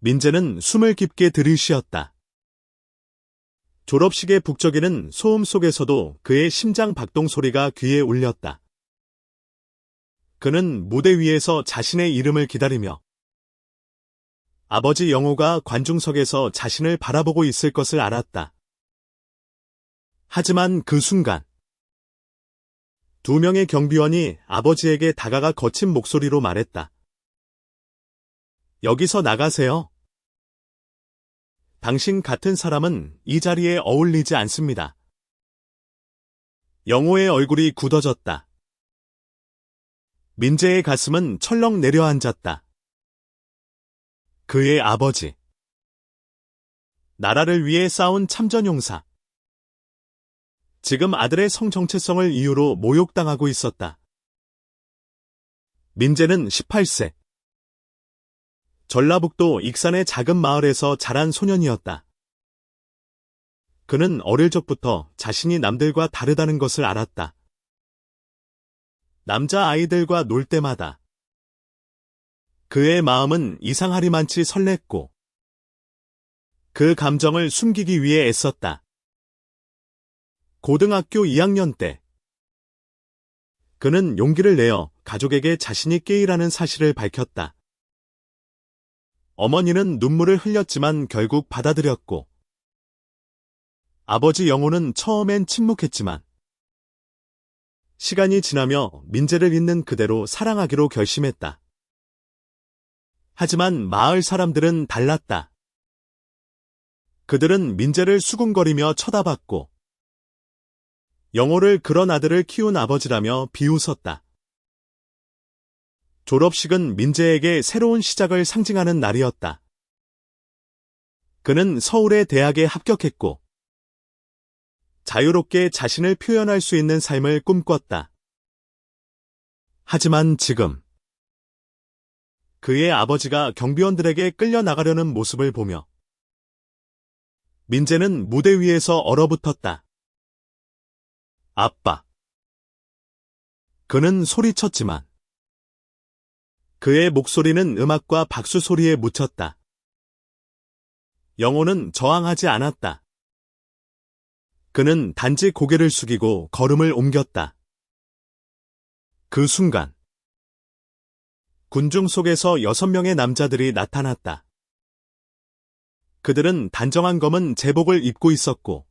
민재는 숨을 깊게 들이쉬었다. 졸업식의 북적이는 소음 속에서도 그의 심장 박동 소리가 귀에 울렸다. 그는 무대 위에서 자신의 이름을 기다리며 아버지 영호가 관중석에서 자신을 바라보고 있을 것을 알았다. 하지만 그 순간 2명의 경비원이 아버지에게 다가가 거친 목소리로 말했다. 여기서 나가세요. 당신 같은 사람은 이 자리에 어울리지 않습니다. 영호의 얼굴이 굳어졌다. 민재의 가슴은 철렁 내려앉았다. 그의 아버지. 나라를 위해 싸운 참전용사. 지금 아들의 성정체성을 이유로 모욕당하고 있었다. 민재는 18세. 전라북도 익산의 작은 마을에서 자란 소년이었다. 그는 어릴 적부터 자신이 남들과 다르다는 것을 알았다. 남자 아이들과 놀 때마다 그의 마음은 이상하리만치 설렜고 그 감정을 숨기기 위해 애썼다. 고등학교 2학년 때 그는 용기를 내어 가족에게 자신이 게이라는 사실을 밝혔다. 어머니는 눈물을 흘렸지만 결국 받아들였고 아버지 영호는 처음엔 침묵했지만 시간이 지나며 민재를 있는 그대로 사랑하기로 결심했다. 하지만 마을 사람들은 달랐다. 그들은 민재를 수군거리며 쳐다봤고 영호를 그런 아들을 키운 아버지라며 비웃었다. 졸업식은 민재에게 새로운 시작을 상징하는 날이었다. 그는 서울의 대학에 합격했고 자유롭게 자신을 표현할 수 있는 삶을 꿈꿨다. 하지만 지금 그의 아버지가 경비원들에게 끌려나가려는 모습을 보며 민재는 무대 위에서 얼어붙었다. 아빠. 그는 소리쳤지만 그의 목소리는 음악과 박수 소리에 묻혔다. 영호는 저항하지 않았다. 그는 단지 고개를 숙이고 걸음을 옮겼다. 그 순간 군중 속에서 6명의 남자들이 나타났다. 그들은 단정한 검은 제복을 입고 있었고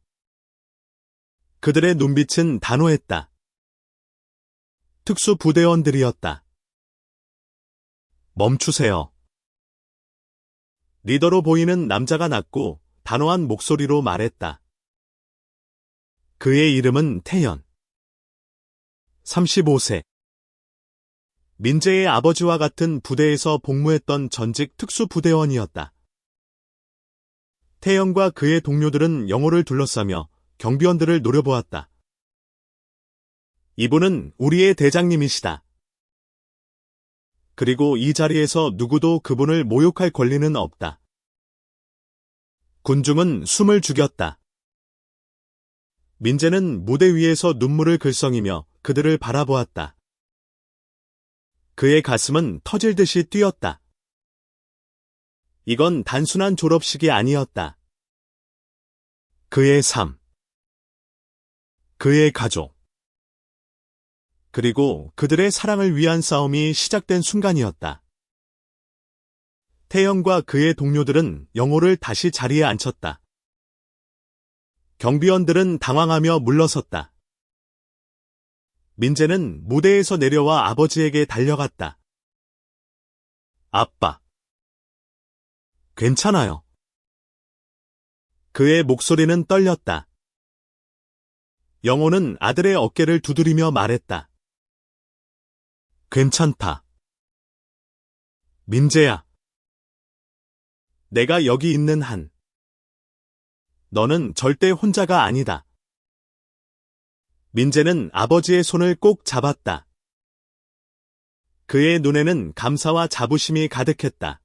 그들의 눈빛은 단호했다. 특수부대원들이었다. 멈추세요. 리더로 보이는 남자가 낮고 단호한 목소리로 말했다. 그의 이름은 태연. 35세. 민재의 아버지와 같은 부대에서 복무했던 전직 특수부대원이었다. 태연과 그의 동료들은 영호를 둘러싸며 경비원들을 노려보았다. 이분은 우리의 대장님이시다. 그리고 이 자리에서 누구도 그분을 모욕할 권리는 없다. 군중은 숨을 죽였다. 민재는 무대 위에서 눈물을 글썽이며 그들을 바라보았다. 그의 가슴은 터질 듯이 뛰었다. 이건 단순한 졸업식이 아니었다. 그의 삶, 그의 가족, 그리고 그들의 사랑을 위한 싸움이 시작된 순간이었다. 태영과 그의 동료들은 영호를 다시 자리에 앉혔다. 경비원들은 당황하며 물러섰다. 민재는 무대에서 내려와 아버지에게 달려갔다. 아빠. 괜찮아요. 그의 목소리는 떨렸다. 영호는 아들의 어깨를 두드리며 말했다. 괜찮다. 민재야. 내가 여기 있는 한. 너는 절대 혼자가 아니다. 민재는 아버지의 손을 꼭 잡았다. 그의 눈에는 감사와 자부심이 가득했다.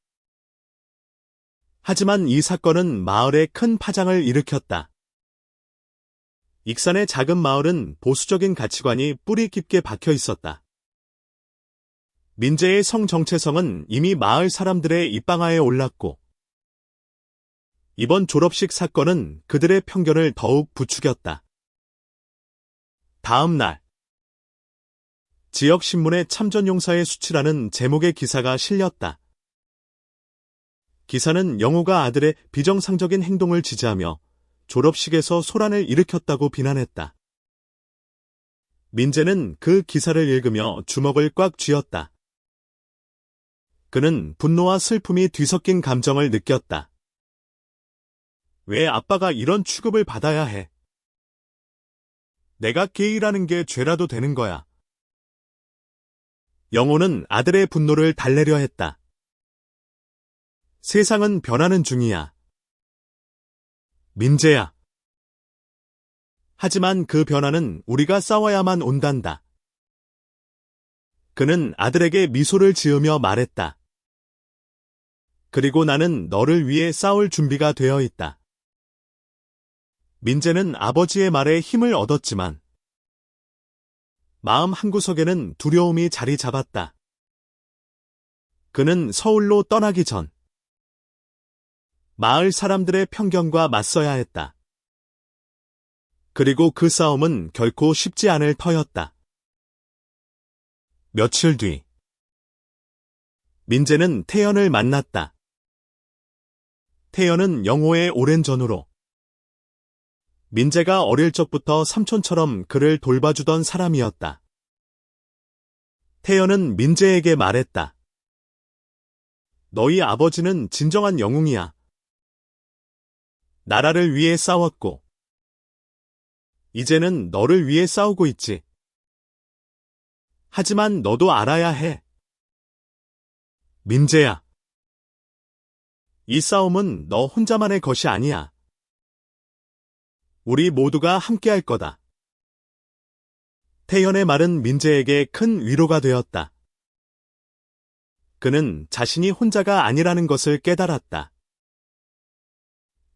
하지만 이 사건은 마을에 큰 파장을 일으켰다. 익산의 작은 마을은 보수적인 가치관이 뿌리 깊게 박혀 있었다. 민재의 성정체성은 이미 마을 사람들의 입방아에 올랐고 이번 졸업식 사건은 그들의 편견을 더욱 부추겼다. 다음 날, 지역신문에 참전용사의 수치라는 제목의 기사가 실렸다. 기사는 영호가 아들의 비정상적인 행동을 지지하며 졸업식에서 소란을 일으켰다고 비난했다. 민재는 그 기사를 읽으며 주먹을 꽉 쥐었다. 그는 분노와 슬픔이 뒤섞인 감정을 느꼈다. 왜 아빠가 이런 취급을 받아야 해? 내가 게이라는 게 죄라도 되는 거야. 영호는 아들의 분노를 달래려 했다. 세상은 변하는 중이야. 민재야. 하지만 그 변화는 우리가 싸워야만 온단다. 그는 아들에게 미소를 지으며 말했다. 그리고 나는 너를 위해 싸울 준비가 되어 있다. 민재는 아버지의 말에 힘을 얻었지만 마음 한구석에는 두려움이 자리 잡았다. 그는 서울로 떠나기 전 마을 사람들의 편견과 맞서야 했다. 그리고 그 싸움은 결코 쉽지 않을 터였다. 며칠 뒤, 민재는 태연을 만났다. 태연은 영호의 오랜 전우로 민재가 어릴 적부터 삼촌처럼 그를 돌봐주던 사람이었다. 태연은 민재에게 말했다. 너희 아버지는 진정한 영웅이야. 나라를 위해 싸웠고, 이제는 너를 위해 싸우고 있지. 하지만 너도 알아야 해. 민재야. 이 싸움은 너 혼자만의 것이 아니야. 우리 모두가 함께할 거다. 태연의 말은 민재에게 큰 위로가 되었다. 그는 자신이 혼자가 아니라는 것을 깨달았다.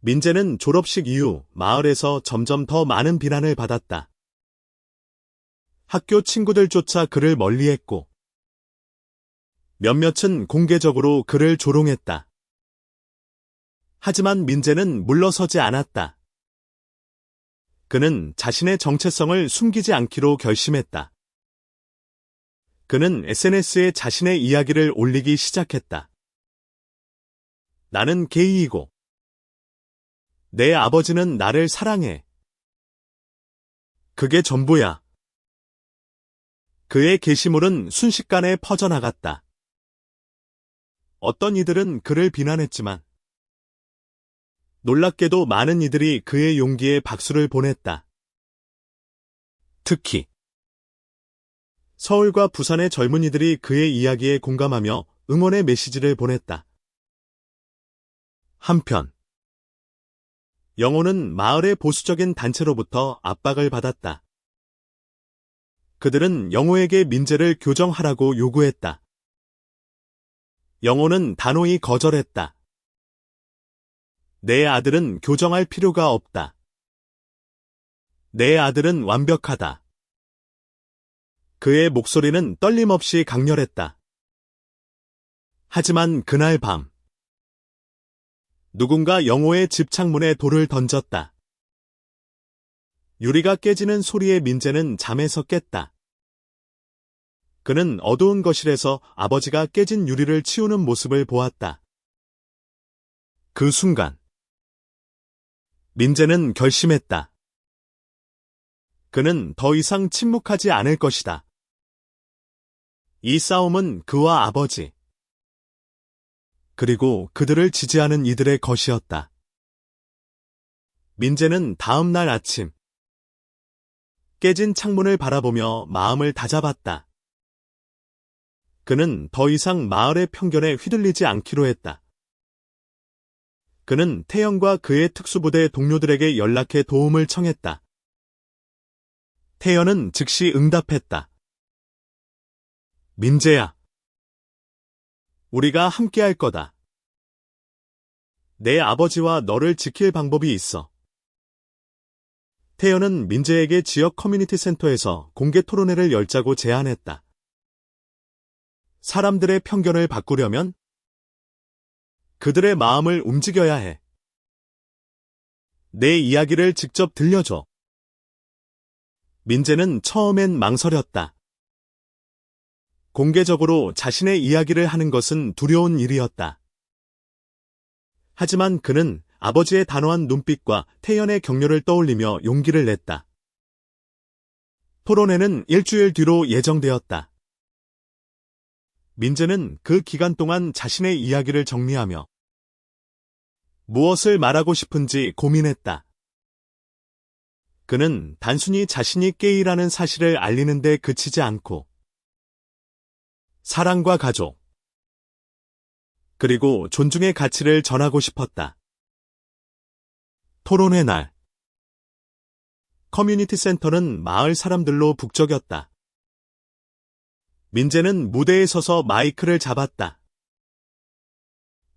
민재는 졸업식 이후 마을에서 점점 더 많은 비난을 받았다. 학교 친구들조차 그를 멀리했고, 몇몇은 공개적으로 그를 조롱했다. 하지만 민재는 물러서지 않았다. 그는 자신의 정체성을 숨기지 않기로 결심했다. 그는 SNS에 자신의 이야기를 올리기 시작했다. 나는 게이이고, 내 아버지는 나를 사랑해. 그게 전부야. 그의 게시물은 순식간에 퍼져나갔다. 어떤 이들은 그를 비난했지만 놀랍게도 많은 이들이 그의 용기에 박수를 보냈다. 특히 서울과 부산의 젊은이들이 그의 이야기에 공감하며 응원의 메시지를 보냈다. 한편 영호는 마을의 보수적인 단체로부터 압박을 받았다. 그들은 영호에게 민재를 교정하라고 요구했다. 영호는 단호히 거절했다. 내 아들은 교정할 필요가 없다. 내 아들은 완벽하다. 그의 목소리는 떨림없이 강렬했다. 하지만 그날 밤, 누군가 영호의 집 창문에 돌을 던졌다. 유리가 깨지는 소리에 민재는 잠에서 깼다. 그는 어두운 거실에서 아버지가 깨진 유리를 치우는 모습을 보았다. 그 순간, 민재는 결심했다. 그는 더 이상 침묵하지 않을 것이다. 이 싸움은 그와 아버지, 그리고 그들을 지지하는 이들의 것이었다. 민재는 다음 날 아침, 깨진 창문을 바라보며 마음을 다잡았다. 그는 더 이상 마을의 편견에 휘둘리지 않기로 했다. 그는 태연과 그의 특수부대 동료들에게 연락해 도움을 청했다. 태연은 즉시 응답했다. 민재야, 우리가 함께할 거다. 내 아버지와 너를 지킬 방법이 있어. 태연은 민재에게 지역 커뮤니티 센터에서 공개 토론회를 열자고 제안했다. 사람들의 편견을 바꾸려면 그들의 마음을 움직여야 해. 내 이야기를 직접 들려줘. 민재는 처음엔 망설였다. 공개적으로 자신의 이야기를 하는 것은 두려운 일이었다. 하지만 그는 아버지의 단호한 눈빛과 태연의 격려를 떠올리며 용기를 냈다. 토론회는 일주일 뒤로 예정되었다. 민재는 그 기간 동안 자신의 이야기를 정리하며 무엇을 말하고 싶은지 고민했다. 그는 단순히 자신이 게이라는 사실을 알리는 데 그치지 않고 사랑과 가족, 그리고 존중의 가치를 전하고 싶었다. 토론회 날, 커뮤니티 센터는 마을 사람들로 북적였다. 민재는 무대에 서서 마이크를 잡았다.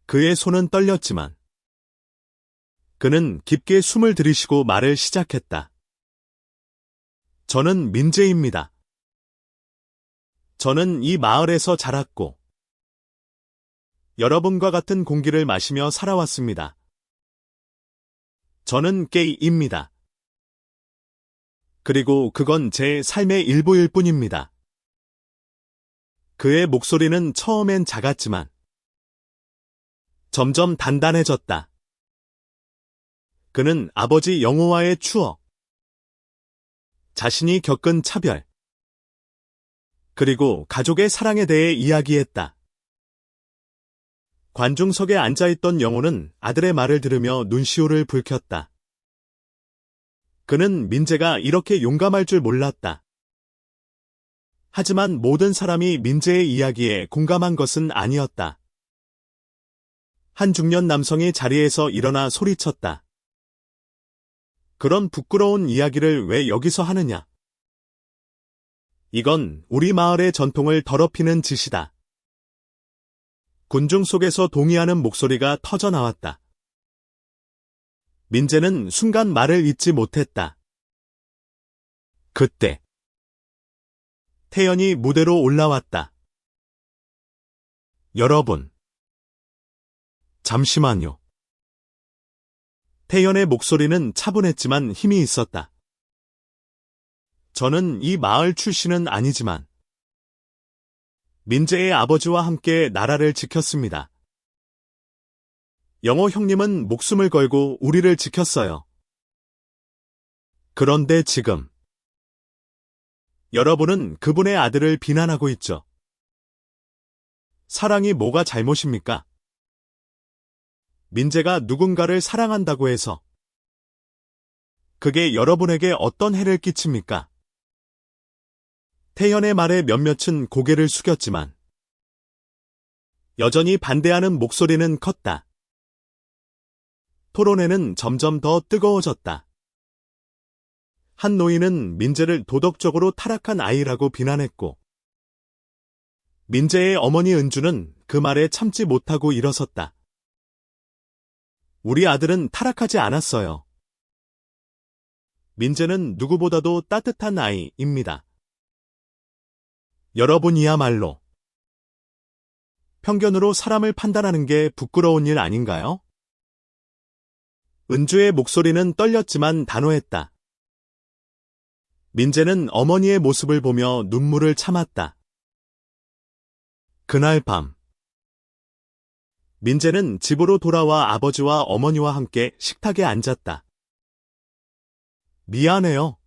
그의 손은 떨렸지만 그는 깊게 숨을 들이쉬고 말을 시작했다. 저는 민재입니다. 저는 이 마을에서 자랐고 여러분과 같은 공기를 마시며 살아왔습니다. 저는 게이입니다. 그리고 그건 제 삶의 일부일 뿐입니다. 그의 목소리는 처음엔 작았지만 점점 단단해졌다. 그는 아버지 영호와의 추억, 자신이 겪은 차별, 그리고 가족의 사랑에 대해 이야기했다. 관중석에 앉아있던 영호는 아들의 말을 들으며 눈시울을 붉혔다. 그는 민재가 이렇게 용감할 줄 몰랐다. 하지만 모든 사람이 민재의 이야기에 공감한 것은 아니었다. 한 중년 남성이 자리에서 일어나 소리쳤다. 그런 부끄러운 이야기를 왜 여기서 하느냐? 이건 우리 마을의 전통을 더럽히는 짓이다. 군중 속에서 동의하는 목소리가 터져나왔다. 민재는 순간 말을 잇지 못했다. 그때 태연이 무대로 올라왔다. 여러분, 잠시만요. 태연의 목소리는 차분했지만 힘이 있었다. 저는 이 마을 출신은 아니지만 민재의 아버지와 함께 나라를 지켰습니다. 영호 형님은 목숨을 걸고 우리를 지켰어요. 그런데 지금 여러분은 그분의 아들을 비난하고 있죠. 사랑이 뭐가 잘못입니까? 민재가 누군가를 사랑한다고 해서 그게 여러분에게 어떤 해를 끼칩니까? 태연의 말에 몇몇은 고개를 숙였지만 여전히 반대하는 목소리는 컸다. 토론회는 점점 더 뜨거워졌다. 한 노인은 민재를 도덕적으로 타락한 아이라고 비난했고 민재의 어머니 은주는 그 말에 참지 못하고 일어섰다. 우리 아들은 타락하지 않았어요. 민재는 누구보다도 따뜻한 아이입니다. 여러분이야말로 편견으로 사람을 판단하는 게 부끄러운 일 아닌가요? 은주의 목소리는 떨렸지만 단호했다. 민재는 어머니의 모습을 보며 눈물을 참았다. 그날 밤 민재는 집으로 돌아와 아버지와 어머니와 함께 식탁에 앉았다. 미안해요.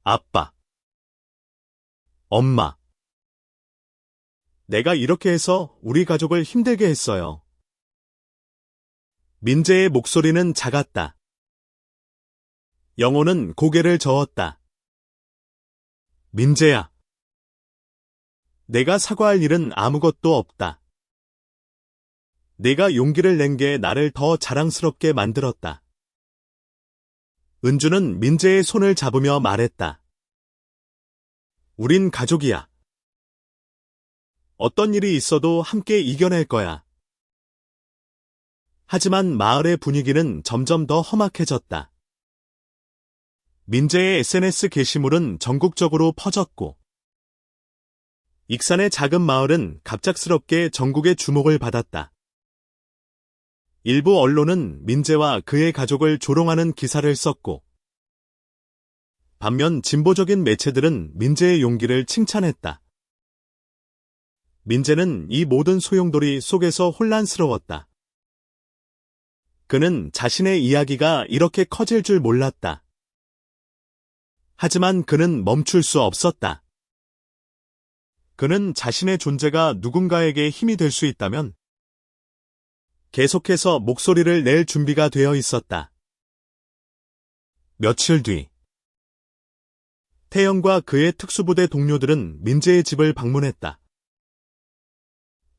아빠. 엄마. 내가 이렇게 해서 우리 가족을 힘들게 했어요. 민재의 목소리는 작았다. 영호는 고개를 저었다. 민재야. 내가 사과할 일은 아무것도 없다. 내가 용기를 낸 게 나를 더 자랑스럽게 만들었다. 은주는 민재의 손을 잡으며 말했다. 우린 가족이야. 어떤 일이 있어도 함께 이겨낼 거야. 하지만 마을의 분위기는 점점 더 험악해졌다. 민재의 SNS 게시물은 전국적으로 퍼졌고 익산의 작은 마을은 갑작스럽게 전국의 주목을 받았다. 일부 언론은 민재와 그의 가족을 조롱하는 기사를 썼고, 반면 진보적인 매체들은 민재의 용기를 칭찬했다. 민재는 이 모든 소용돌이 속에서 혼란스러웠다. 그는 자신의 이야기가 이렇게 커질 줄 몰랐다. 하지만 그는 멈출 수 없었다. 그는 자신의 존재가 누군가에게 힘이 될 수 있다면 계속해서 목소리를 낼 준비가 되어 있었다. 며칠 뒤, 태영과 그의 특수부대 동료들은 민재의 집을 방문했다.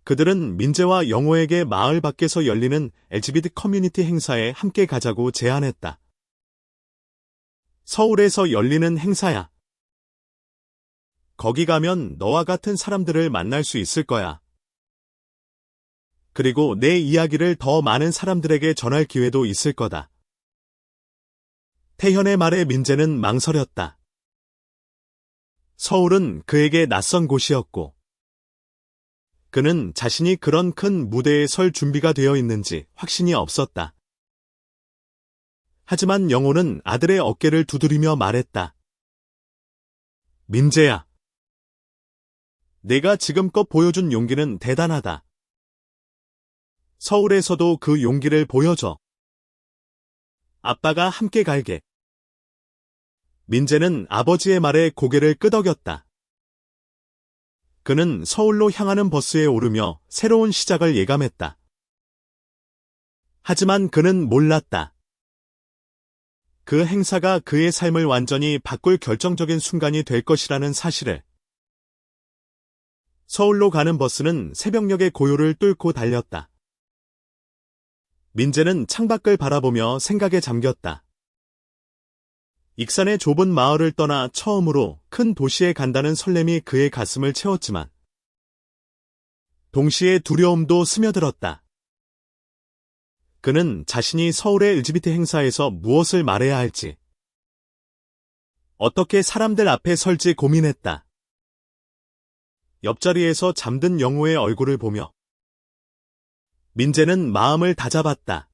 그들은 민재와 영호에게 마을 밖에서 열리는 LGBT 커뮤니티 행사에 함께 가자고 제안했다. 서울에서 열리는 행사야. 거기 가면 너와 같은 사람들을 만날 수 있을 거야. 그리고 내 이야기를 더 많은 사람들에게 전할 기회도 있을 거다. 태현의 말에 민재는 망설였다. 서울은 그에게 낯선 곳이었고, 그는 자신이 그런 큰 무대에 설 준비가 되어 있는지 확신이 없었다. 하지만 영호는 아들의 어깨를 두드리며 말했다. 민재야. 내가 지금껏 보여준 용기는 대단하다. 서울에서도 그 용기를 보여줘. 아빠가 함께 갈게. 민재는 아버지의 말에 고개를 끄덕였다. 그는 서울로 향하는 버스에 오르며 새로운 시작을 예감했다. 하지만 그는 몰랐다. 그 행사가 그의 삶을 완전히 바꿀 결정적인 순간이 될 것이라는 사실을. 서울로 가는 버스는 새벽녘의 고요를 뚫고 달렸다. 민재는 창밖을 바라보며 생각에 잠겼다. 익산의 좁은 마을을 떠나 처음으로 큰 도시에 간다는 설렘이 그의 가슴을 채웠지만 동시에 두려움도 스며들었다. 그는 자신이 서울의 LGBT 행사에서 무엇을 말해야 할지, 어떻게 사람들 앞에 설지 고민했다. 옆자리에서 잠든 영호의 얼굴을 보며 민재는 마음을 다잡았다.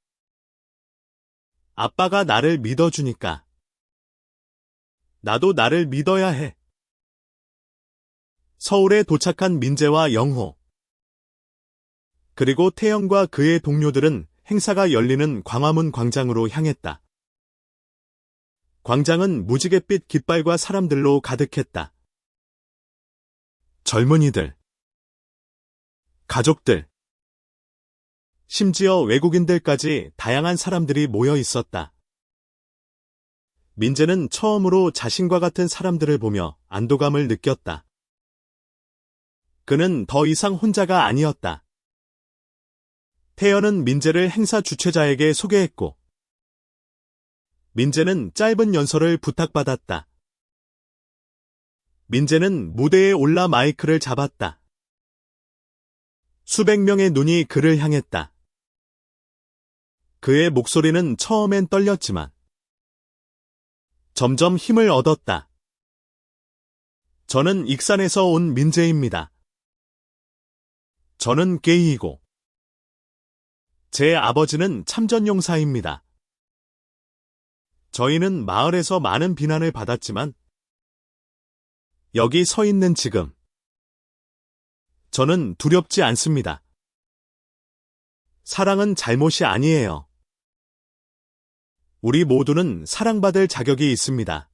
아빠가 나를 믿어주니까 나도 나를 믿어야 해. 서울에 도착한 민재와 영호, 그리고 태영과 그의 동료들은 행사가 열리는 광화문 광장으로 향했다. 광장은 무지갯빛 깃발과 사람들로 가득했다. 젊은이들, 가족들, 심지어 외국인들까지 다양한 사람들이 모여 있었다. 민재는 처음으로 자신과 같은 사람들을 보며 안도감을 느꼈다. 그는 더 이상 혼자가 아니었다. 태연은 민재를 행사 주최자에게 소개했고, 민재는 짧은 연설을 부탁받았다. 민재는 무대에 올라 마이크를 잡았다. 수백 명의 눈이 그를 향했다. 그의 목소리는 처음엔 떨렸지만 점점 힘을 얻었다. 저는 익산에서 온 민재입니다. 저는 게이이고 제 아버지는 참전용사입니다. 저희는 마을에서 많은 비난을 받았지만 여기 서 있는 지금 저는 두렵지 않습니다. 사랑은 잘못이 아니에요. 우리 모두는 사랑받을 자격이 있습니다.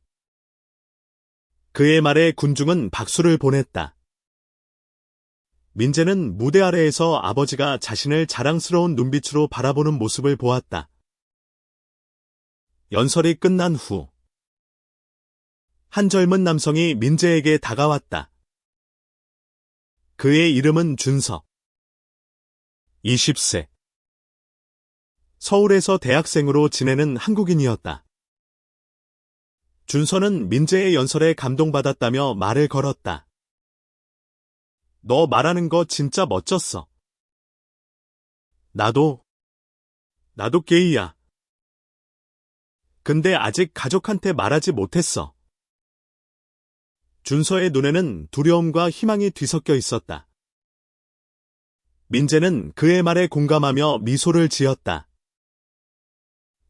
그의 말에 군중은 박수를 보냈다. 민재는 무대 아래에서 아버지가 자신을 자랑스러운 눈빛으로 바라보는 모습을 보았다. 연설이 끝난 후 한 젊은 남성이 민재에게 다가왔다. 그의 이름은 준석. 20세. 서울에서 대학생으로 지내는 한국인이었다. 준서는 민재의 연설에 감동받았다며 말을 걸었다. 너 말하는 거 진짜 멋졌어. 나도 게이야. 근데 아직 가족한테 말하지 못했어. 준서의 눈에는 두려움과 희망이 뒤섞여 있었다. 민재는 그의 말에 공감하며 미소를 지었다.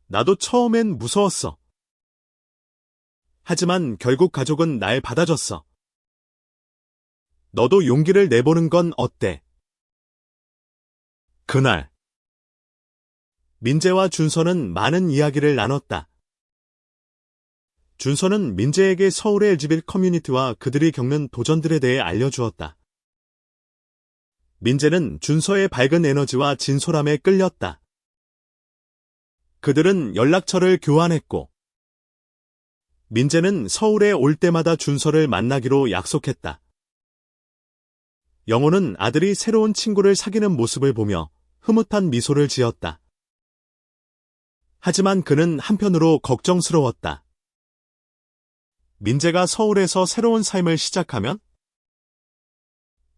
나도 처음엔 무서웠어. 하지만 결국 가족은 날 받아줬어. 너도 용기를 내보는 건 어때? 그날 민재와 준서는 많은 이야기를 나눴다. 준서는 민재에게 서울의 LGBT 커뮤니티와 그들이 겪는 도전들에 대해 알려주었다. 민재는 준서의 밝은 에너지와 진솔함에 끌렸다. 그들은 연락처를 교환했고, 민재는 서울에 올 때마다 준서를 만나기로 약속했다. 영호는 아들이 새로운 친구를 사귀는 모습을 보며 흐뭇한 미소를 지었다. 하지만 그는 한편으로 걱정스러웠다. 민재가 서울에서 새로운 삶을 시작하면?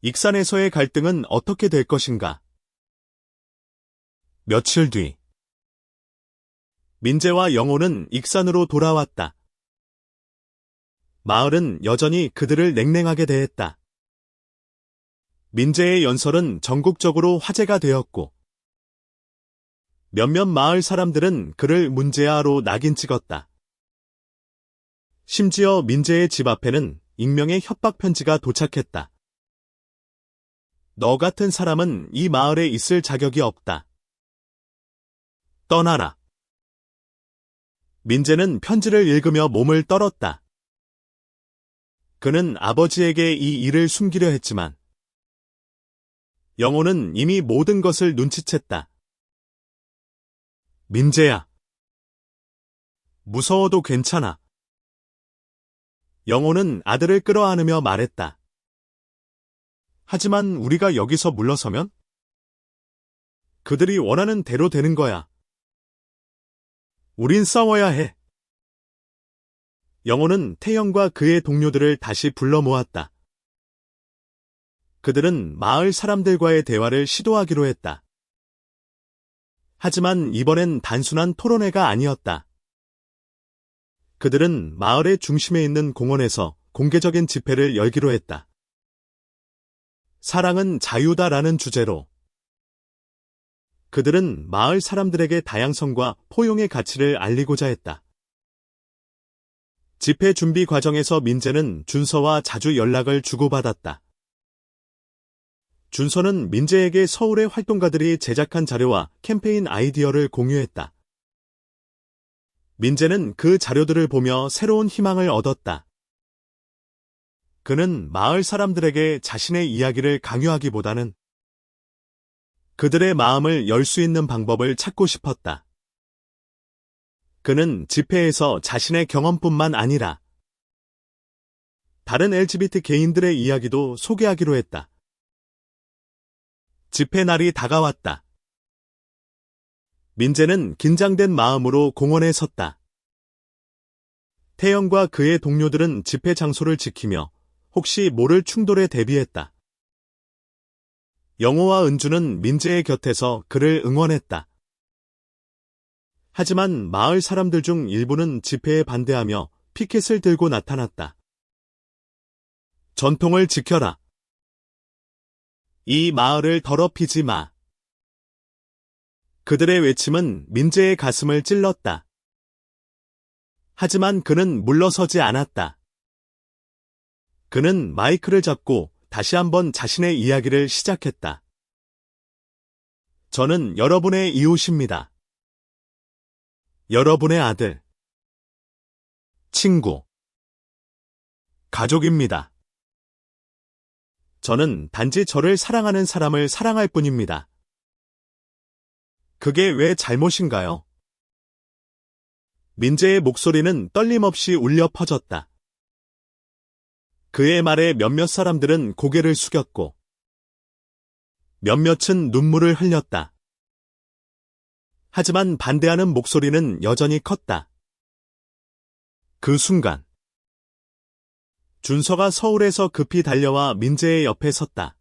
익산에서의 갈등은 어떻게 될 것인가? 며칠 뒤 민재와 영호는 익산으로 돌아왔다. 마을은 여전히 그들을 냉랭하게 대했다. 민재의 연설은 전국적으로 화제가 되었고, 몇몇 마을 사람들은 그를 문재아로 낙인 찍었다. 심지어 민재의 집 앞에는 익명의 협박 편지가 도착했다. 너 같은 사람은 이 마을에 있을 자격이 없다. 떠나라. 민재는 편지를 읽으며 몸을 떨었다. 그는 아버지에게 이 일을 숨기려 했지만 영호는 이미 모든 것을 눈치챘다. 민재야. 무서워도 괜찮아. 영호는 아들을 끌어안으며 말했다. 하지만 우리가 여기서 물러서면? 그들이 원하는 대로 되는 거야. 우린 싸워야 해. 영호는 태영과 그의 동료들을 다시 불러 모았다. 그들은 마을 사람들과의 대화를 시도하기로 했다. 하지만 이번엔 단순한 토론회가 아니었다. 그들은 마을의 중심에 있는 공원에서 공개적인 집회를 열기로 했다. 사랑은 자유다라는 주제로. 그들은 마을 사람들에게 다양성과 포용의 가치를 알리고자 했다. 집회 준비 과정에서 민재는 준서와 자주 연락을 주고받았다. 준서는 민재에게 서울의 활동가들이 제작한 자료와 캠페인 아이디어를 공유했다. 민재는 그 자료들을 보며 새로운 희망을 얻었다. 그는 마을 사람들에게 자신의 이야기를 강요하기보다는 그들의 마음을 열 수 있는 방법을 찾고 싶었다. 그는 집회에서 자신의 경험뿐만 아니라 다른 LGBT 개인들의 이야기도 소개하기로 했다. 집회 날이 다가왔다. 민재는 긴장된 마음으로 공원에 섰다. 태영과 그의 동료들은 집회 장소를 지키며 혹시 모를 충돌에 대비했다. 영호와 은주는 민재의 곁에서 그를 응원했다. 하지만 마을 사람들 중 일부는 집회에 반대하며 피켓을 들고 나타났다. 전통을 지켜라. 이 마을을 더럽히지 마. 그들의 외침은 민재의 가슴을 찔렀다. 하지만 그는 물러서지 않았다. 그는 마이크를 잡고 다시 한번 자신의 이야기를 시작했다. 저는 여러분의 이웃입니다. 여러분의 아들, 친구, 가족입니다. 저는 단지 저를 사랑하는 사람을 사랑할 뿐입니다. 그게 왜 잘못인가요? 민재의 목소리는 떨림없이 울려 퍼졌다. 그의 말에 몇몇 사람들은 고개를 숙였고 몇몇은 눈물을 흘렸다. 하지만 반대하는 목소리는 여전히 컸다. 그 순간 준서가 서울에서 급히 달려와 민재의 옆에 섰다.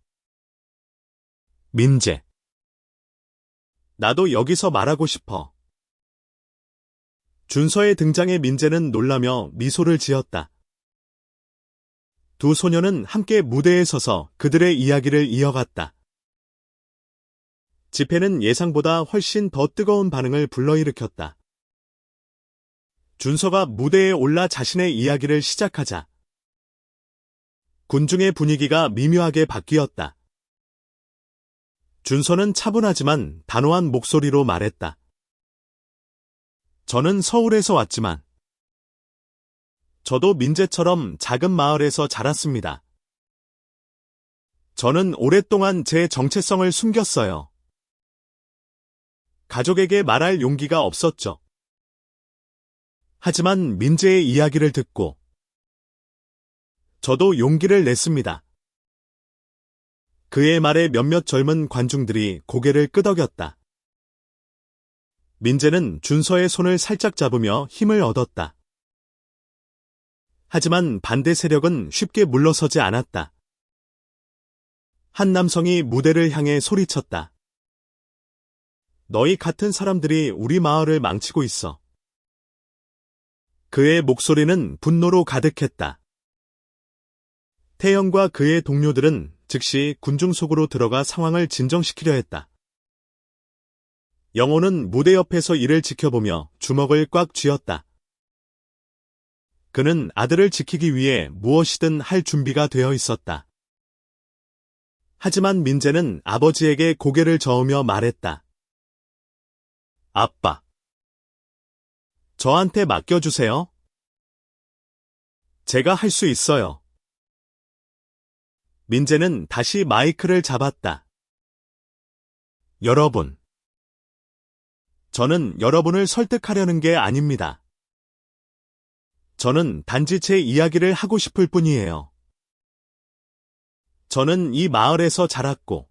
민재. 나도 여기서 말하고 싶어. 준서의 등장에 민재는 놀라며 미소를 지었다. 두 소녀는 함께 무대에 서서 그들의 이야기를 이어갔다. 집회는 예상보다 훨씬 더 뜨거운 반응을 불러일으켰다. 준서가 무대에 올라 자신의 이야기를 시작하자 군중의 분위기가 미묘하게 바뀌었다. 준서는 차분하지만 단호한 목소리로 말했다. 저는 서울에서 왔지만 저도 민재처럼 작은 마을에서 자랐습니다. 저는 오랫동안 제 정체성을 숨겼어요. 가족에게 말할 용기가 없었죠. 하지만 민재의 이야기를 듣고 저도 용기를 냈습니다. 그의 말에 몇몇 젊은 관중들이 고개를 끄덕였다. 민재는 준서의 손을 살짝 잡으며 힘을 얻었다. 하지만 반대 세력은 쉽게 물러서지 않았다. 한 남성이 무대를 향해 소리쳤다. 너희 같은 사람들이 우리 마을을 망치고 있어. 그의 목소리는 분노로 가득했다. 태영과 그의 동료들은 즉시 군중 속으로 들어가 상황을 진정시키려 했다. 영호는 무대 옆에서 이를 지켜보며 주먹을 꽉 쥐었다. 그는 아들을 지키기 위해 무엇이든 할 준비가 되어 있었다. 하지만 민재는 아버지에게 고개를 저으며 말했다. 아빠, 저한테 맡겨주세요. 제가 할 수 있어요. 민재는 다시 마이크를 잡았다. 여러분, 저는 여러분을 설득하려는 게 아닙니다. 저는 단지 제 이야기를 하고 싶을 뿐이에요. 저는 이 마을에서 자랐고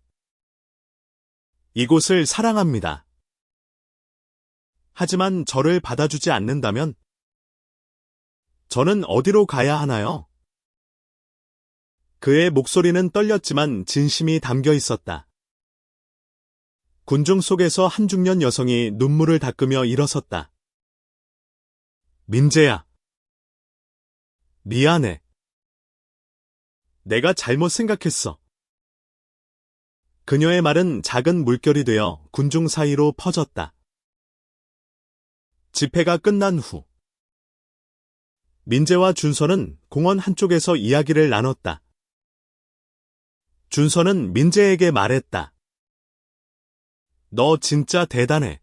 이곳을 사랑합니다. 하지만 저를 받아주지 않는다면 저는 어디로 가야 하나요? 그의 목소리는 떨렸지만 진심이 담겨 있었다. 군중 속에서 한 중년 여성이 눈물을 닦으며 일어섰다. 민재야. 미안해. 내가 잘못 생각했어. 그녀의 말은 작은 물결이 되어 군중 사이로 퍼졌다. 집회가 끝난 후 민재와 준서는 공원 한쪽에서 이야기를 나눴다. 준서는 민재에게 말했다. 너 진짜 대단해.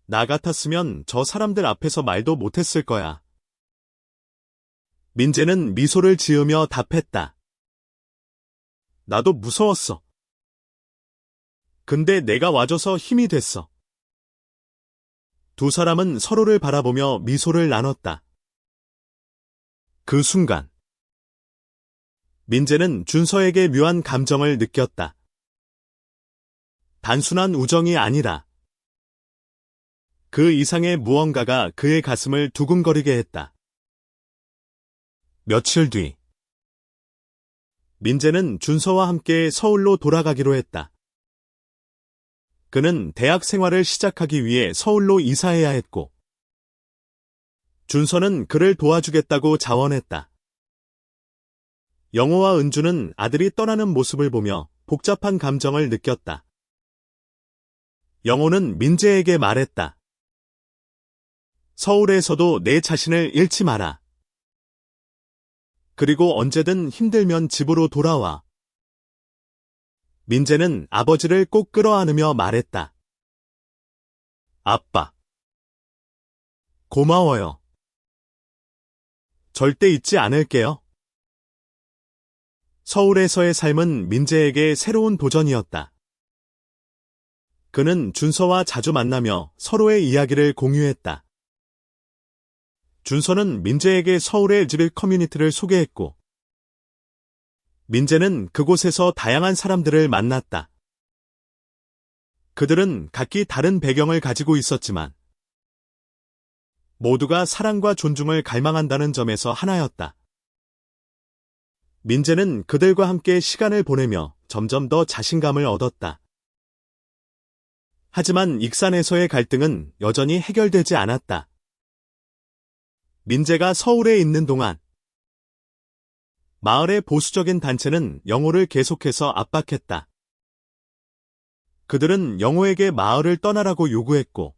나 같았으면 저 사람들 앞에서 말도 못했을 거야. 민재는 미소를 지으며 답했다. 나도 무서웠어. 근데 내가 와줘서 힘이 됐어. 두 사람은 서로를 바라보며 미소를 나눴다. 그 순간 민재는 준서에게 묘한 감정을 느꼈다. 단순한 우정이 아니라 그 이상의 무언가가 그의 가슴을 두근거리게 했다. 며칠 뒤 민재는 준서와 함께 서울로 돌아가기로 했다. 그는 대학 생활을 시작하기 위해 서울로 이사해야 했고 준서는 그를 도와주겠다고 자원했다. 영호와 은주는 아들이 떠나는 모습을 보며 복잡한 감정을 느꼈다. 영호는 민재에게 말했다. 서울에서도 내 자신을 잃지 마라. 그리고 언제든 힘들면 집으로 돌아와. 민재는 아버지를 꼭 끌어안으며 말했다. 아빠. 고마워요. 절대 잊지 않을게요. 서울에서의 삶은 민재에게 새로운 도전이었다. 그는 준서와 자주 만나며 서로의 이야기를 공유했다. 준서는 민재에게 서울의 집일 커뮤니티를 소개했고 민재는 그곳에서 다양한 사람들을 만났다. 그들은 각기 다른 배경을 가지고 있었지만 모두가 사랑과 존중을 갈망한다는 점에서 하나였다. 민재는 그들과 함께 시간을 보내며 점점 더 자신감을 얻었다. 하지만 익산에서의 갈등은 여전히 해결되지 않았다. 민재가 서울에 있는 동안 마을의 보수적인 단체는 영호를 계속해서 압박했다. 그들은 영호에게 마을을 떠나라고 요구했고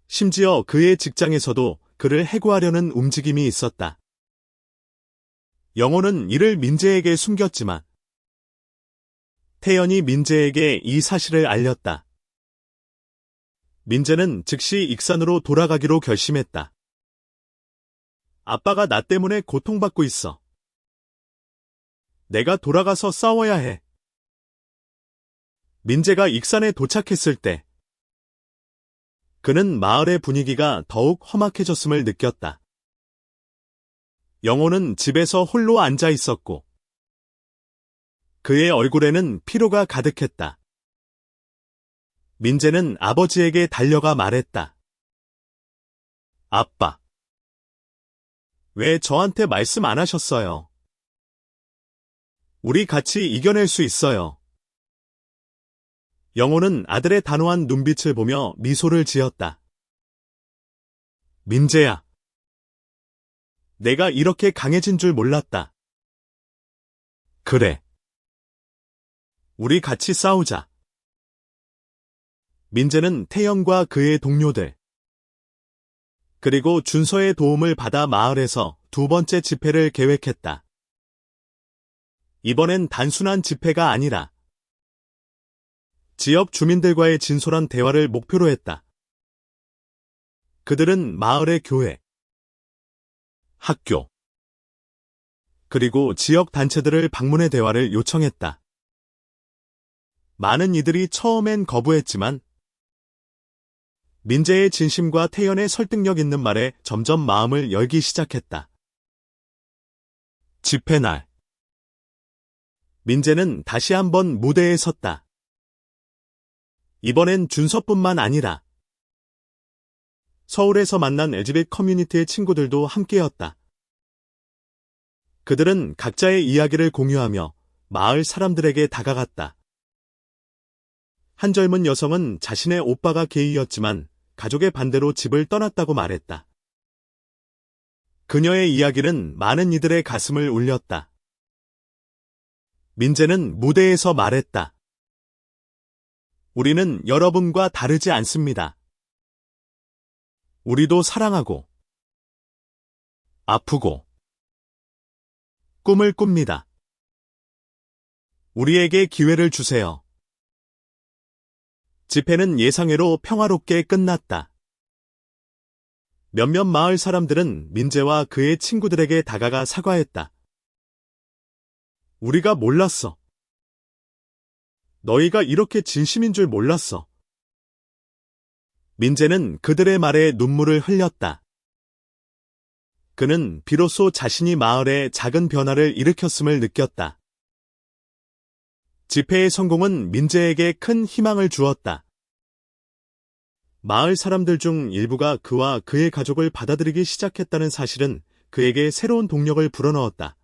심지어 그의 직장에서도 그를 해고하려는 움직임이 있었다. 영호는 이를 민재에게 숨겼지만 태연이 민재에게 이 사실을 알렸다. 민재는 즉시 익산으로 돌아가기로 결심했다. 아빠가 나 때문에 고통받고 있어. 내가 돌아가서 싸워야 해. 민재가 익산에 도착했을 때 그는 마을의 분위기가 더욱 험악해졌음을 느꼈다. 영호는 집에서 홀로 앉아 있었고 그의 얼굴에는 피로가 가득했다. 민재는 아버지에게 달려가 말했다. 아빠, 왜 저한테 말씀 안 하셨어요? 우리 같이 이겨낼 수 있어요. 영호는 아들의 단호한 눈빛을 보며 미소를 지었다. 민재야, 내가 이렇게 강해진 줄 몰랐다. 그래. 우리 같이 싸우자. 민재는 태영과 그의 동료들, 그리고 준서의 도움을 받아 마을에서 두 번째 집회를 계획했다. 이번엔 단순한 집회가 아니라 지역 주민들과의 진솔한 대화를 목표로 했다. 그들은 마을의 교회, 학교, 그리고 지역 단체들을 방문해 대화를 요청했다. 많은 이들이 처음엔 거부했지만 민재의 진심과 태연의 설득력 있는 말에 점점 마음을 열기 시작했다. 집회 날, 민재는 다시 한번 무대에 섰다. 이번엔 준서뿐만 아니라 서울에서 만난 LGBT 커뮤니티의 친구들도 함께였다. 그들은 각자의 이야기를 공유하며 마을 사람들에게 다가갔다. 한 젊은 여성은 자신의 오빠가 게이였지만 가족의 반대로 집을 떠났다고 말했다. 그녀의 이야기는 많은 이들의 가슴을 울렸다. 민재는 무대에서 말했다. 우리는 여러분과 다르지 않습니다. 우리도 사랑하고 아프고 꿈을 꿉니다. 우리에게 기회를 주세요. 집회는 예상외로 평화롭게 끝났다. 몇몇 마을 사람들은 민재와 그의 친구들에게 다가가 사과했다. 우리가 몰랐어. 너희가 이렇게 진심인 줄 몰랐어. 민재는 그들의 말에 눈물을 흘렸다. 그는 비로소 자신이 마을에 작은 변화를 일으켰음을 느꼈다. 집회의 성공은 민재에게 큰 희망을 주었다. 마을 사람들 중 일부가 그와 그의 가족을 받아들이기 시작했다는 사실은 그에게 새로운 동력을 불어넣었다.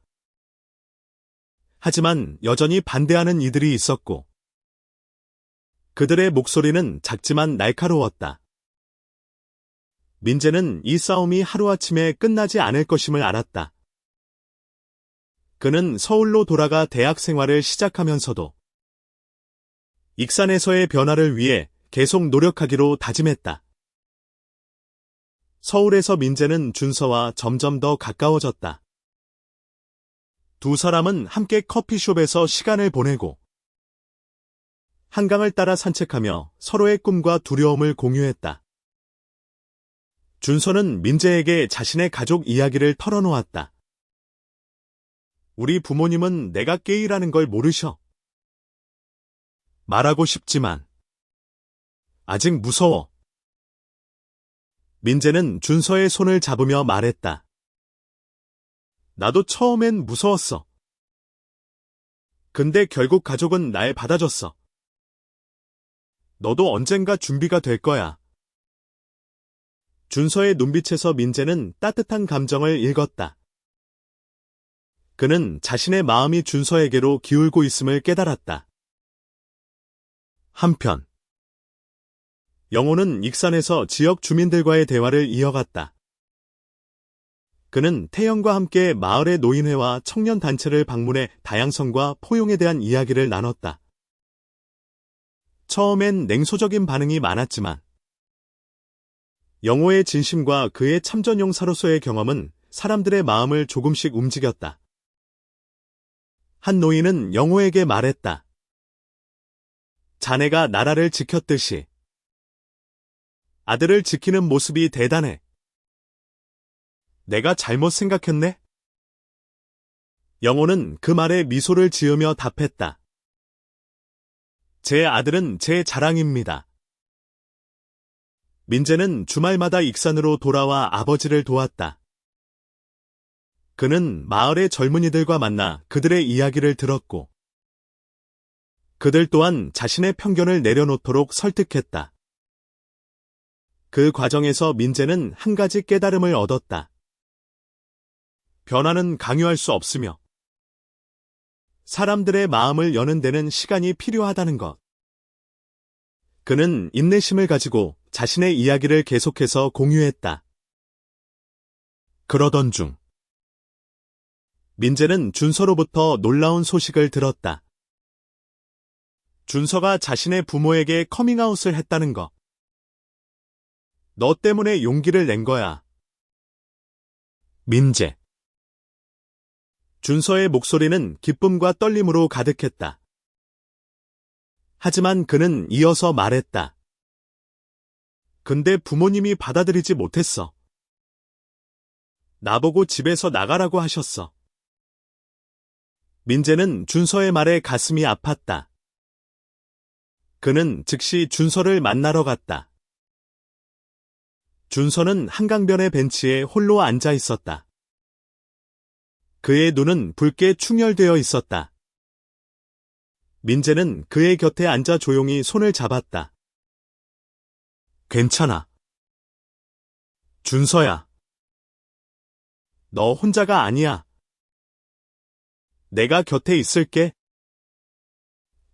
하지만 여전히 반대하는 이들이 있었고, 그들의 목소리는 작지만 날카로웠다. 민재는 이 싸움이 하루아침에 끝나지 않을 것임을 알았다. 그는 서울로 돌아가 대학 생활을 시작하면서도 익산에서의 변화를 위해 계속 노력하기로 다짐했다. 서울에서 민재는 준서와 점점 더 가까워졌다. 두 사람은 함께 커피숍에서 시간을 보내고 한강을 따라 산책하며 서로의 꿈과 두려움을 공유했다. 준서는 민재에게 자신의 가족 이야기를 털어놓았다. 우리 부모님은 내가 게이라는 걸 모르셔. 말하고 싶지만 아직 무서워. 민재는 준서의 손을 잡으며 말했다. 나도 처음엔 무서웠어. 근데 결국 가족은 날 받아줬어. 너도 언젠가 준비가 될 거야. 준서의 눈빛에서 민재는 따뜻한 감정을 읽었다. 그는 자신의 마음이 준서에게로 기울고 있음을 깨달았다. 한편 영호는 익산에서 지역 주민들과의 대화를 이어갔다. 그는 태영과 함께 마을의 노인회와 청년단체를 방문해 다양성과 포용에 대한 이야기를 나눴다. 처음엔 냉소적인 반응이 많았지만 영호의 진심과 그의 참전용사로서의 경험은 사람들의 마음을 조금씩 움직였다. 한 노인은 영호에게 말했다. 자네가 나라를 지켰듯이 아들을 지키는 모습이 대단해. 내가 잘못 생각했네? 영호는 그 말에 미소를 지으며 답했다. 제 아들은 제 자랑입니다. 민재는 주말마다 익산으로 돌아와 아버지를 도왔다. 그는 마을의 젊은이들과 만나 그들의 이야기를 들었고, 그들 또한 자신의 편견을 내려놓도록 설득했다. 그 과정에서 민재는 한 가지 깨달음을 얻었다. 변화는 강요할 수 없으며, 사람들의 마음을 여는 데는 시간이 필요하다는 것. 그는 인내심을 가지고 자신의 이야기를 계속해서 공유했다. 그러던 중, 민재는 준서로부터 놀라운 소식을 들었다. 준서가 자신의 부모에게 커밍아웃을 했다는 것. 너 때문에 용기를 낸 거야. 민재. 준서의 목소리는 기쁨과 떨림으로 가득했다. 하지만 그는 이어서 말했다. 근데 부모님이 받아들이지 못했어. 나보고 집에서 나가라고 하셨어. 민재는 준서의 말에 가슴이 아팠다. 그는 즉시 준서를 만나러 갔다. 준서는 한강변의 벤치에 홀로 앉아 있었다. 그의 눈은 붉게 충혈되어 있었다. 민재는 그의 곁에 앉아 조용히 손을 잡았다. 괜찮아. 준서야. 너 혼자가 아니야. 내가 곁에 있을게.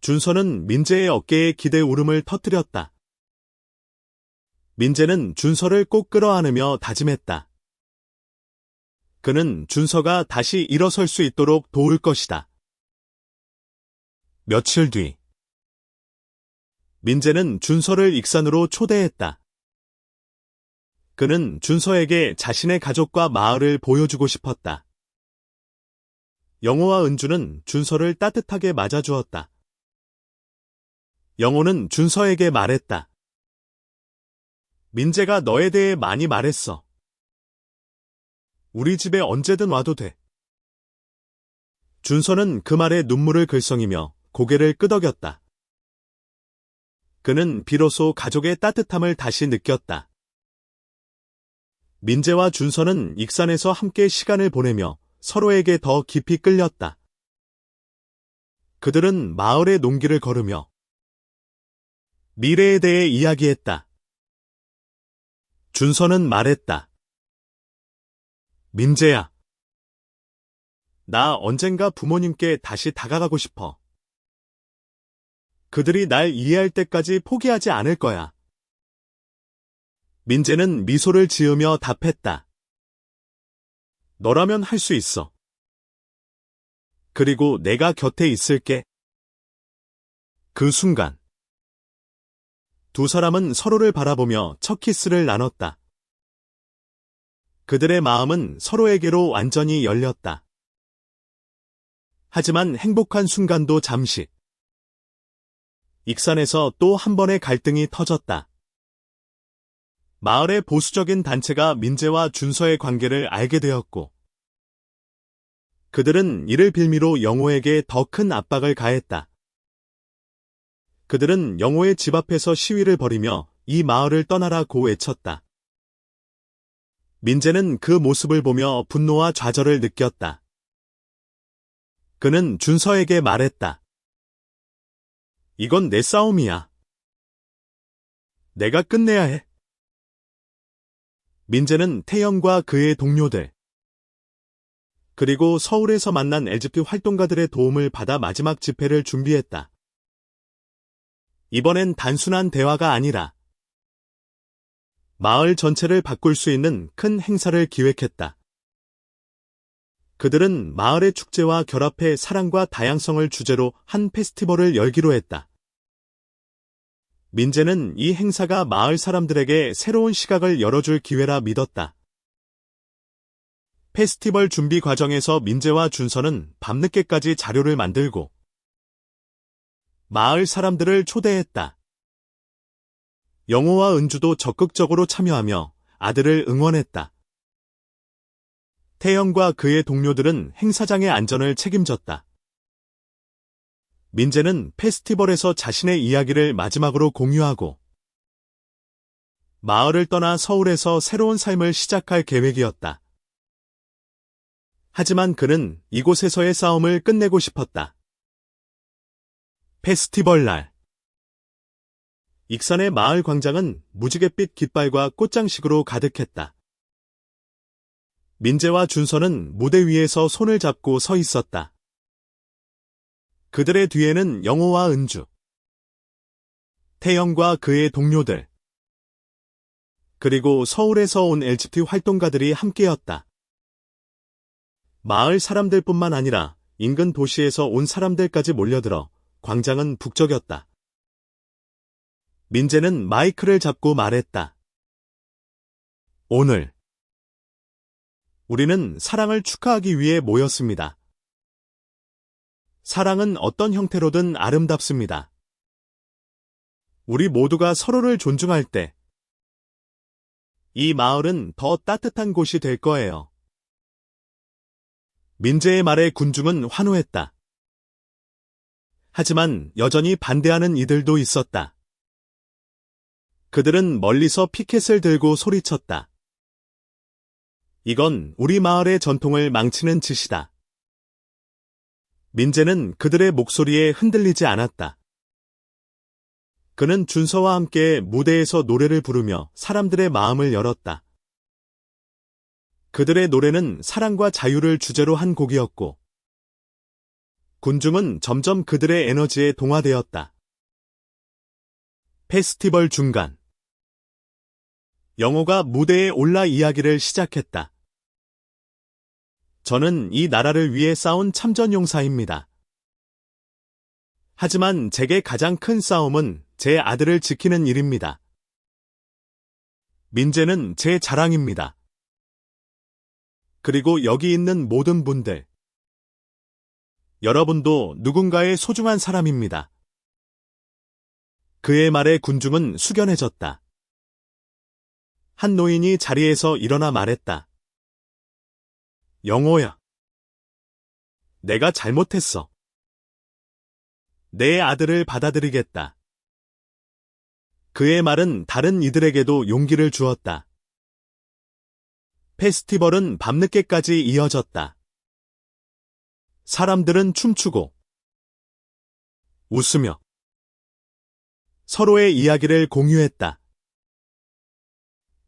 준서는 민재의 어깨에 기대 울음을 터뜨렸다. 민재는 준서를 꼭 끌어안으며 다짐했다. 그는 준서가 다시 일어설 수 있도록 도울 것이다. 며칠 뒤, 민재는 준서를 익산으로 초대했다. 그는 준서에게 자신의 가족과 마을을 보여주고 싶었다. 영호와 은주는 준서를 따뜻하게 맞아주었다. 영호는 준서에게 말했다. 민재가 너에 대해 많이 말했어. 우리 집에 언제든 와도 돼. 준서는 그 말에 눈물을 글썽이며 고개를 끄덕였다. 그는 비로소 가족의 따뜻함을 다시 느꼈다. 민재와 준서는 익산에서 함께 시간을 보내며 서로에게 더 깊이 끌렸다. 그들은 마을의 농기를 걸으며 미래에 대해 이야기했다. 준서는 말했다. 민재야. 나 언젠가 부모님께 다시 다가가고 싶어. 그들이 날 이해할 때까지 포기하지 않을 거야. 민재는 미소를 지으며 답했다. 너라면 할 수 있어. 그리고 내가 곁에 있을게. 그 순간, 두 사람은 서로를 바라보며 첫 키스를 나눴다. 그들의 마음은 서로에게로 완전히 열렸다. 하지만 행복한 순간도 잠시. 익산에서 또 한 번의 갈등이 터졌다. 마을의 보수적인 단체가 민재와 준서의 관계를 알게 되었고, 그들은 이를 빌미로 영호에게 더 큰 압박을 가했다. 그들은 영호의 집 앞에서 시위를 벌이며 이 마을을 떠나라고 외쳤다. 민재는 그 모습을 보며 분노와 좌절을 느꼈다. 그는 준서에게 말했다. 이건 내 싸움이야. 내가 끝내야 해. 민재는 태영과 그의 동료들, 그리고 서울에서 만난 LGBT 활동가들의 도움을 받아 마지막 집회를 준비했다. 이번엔 단순한 대화가 아니라 마을 전체를 바꿀 수 있는 큰 행사를 기획했다. 그들은 마을의 축제와 결합해 사랑과 다양성을 주제로 한 페스티벌을 열기로 했다. 민재는 이 행사가 마을 사람들에게 새로운 시각을 열어줄 기회라 믿었다. 페스티벌 준비 과정에서 민재와 준서는 밤늦게까지 자료를 만들고 마을 사람들을 초대했다. 영호와 은주도 적극적으로 참여하며 아들을 응원했다. 태영과 그의 동료들은 행사장의 안전을 책임졌다. 민재는 페스티벌에서 자신의 이야기를 마지막으로 공유하고 마을을 떠나 서울에서 새로운 삶을 시작할 계획이었다. 하지만 그는 이곳에서의 싸움을 끝내고 싶었다. 페스티벌 날 익산의 마을 광장은 무지갯빛 깃발과 꽃장식으로 가득했다. 민재와 준서는 무대 위에서 손을 잡고 서 있었다. 그들의 뒤에는 영호와 은주, 태영과 그의 동료들, 그리고 서울에서 온 LGBT 활동가들이 함께였다. 마을 사람들뿐만 아니라 인근 도시에서 온 사람들까지 몰려들어 광장은 북적였다. 민재는 마이크를 잡고 말했다. 오늘 우리는 사랑을 축하하기 위해 모였습니다. 사랑은 어떤 형태로든 아름답습니다. 우리 모두가 서로를 존중할 때 이 마을은 더 따뜻한 곳이 될 거예요. 민재의 말에 군중은 환호했다. 하지만 여전히 반대하는 이들도 있었다. 그들은 멀리서 피켓을 들고 소리쳤다. 이건 우리 마을의 전통을 망치는 짓이다. 민재는 그들의 목소리에 흔들리지 않았다. 그는 준서와 함께 무대에서 노래를 부르며 사람들의 마음을 열었다. 그들의 노래는 사랑과 자유를 주제로 한 곡이었고, 군중은 점점 그들의 에너지에 동화되었다. 페스티벌 중간, 영호가 무대에 올라 이야기를 시작했다. 저는 이 나라를 위해 싸운 참전용사입니다. 하지만 제게 가장 큰 싸움은 제 아들을 지키는 일입니다. 민재는 제 자랑입니다. 그리고 여기 있는 모든 분들, 여러분도 누군가의 소중한 사람입니다. 그의 말에 군중은 숙연해졌다. 한 노인이 자리에서 일어나 말했다. 영호야, 내가 잘못했어. 내 아들을 받아들이겠다. 그의 말은 다른 이들에게도 용기를 주었다. 페스티벌은 밤늦게까지 이어졌다. 사람들은 춤추고 웃으며 서로의 이야기를 공유했다.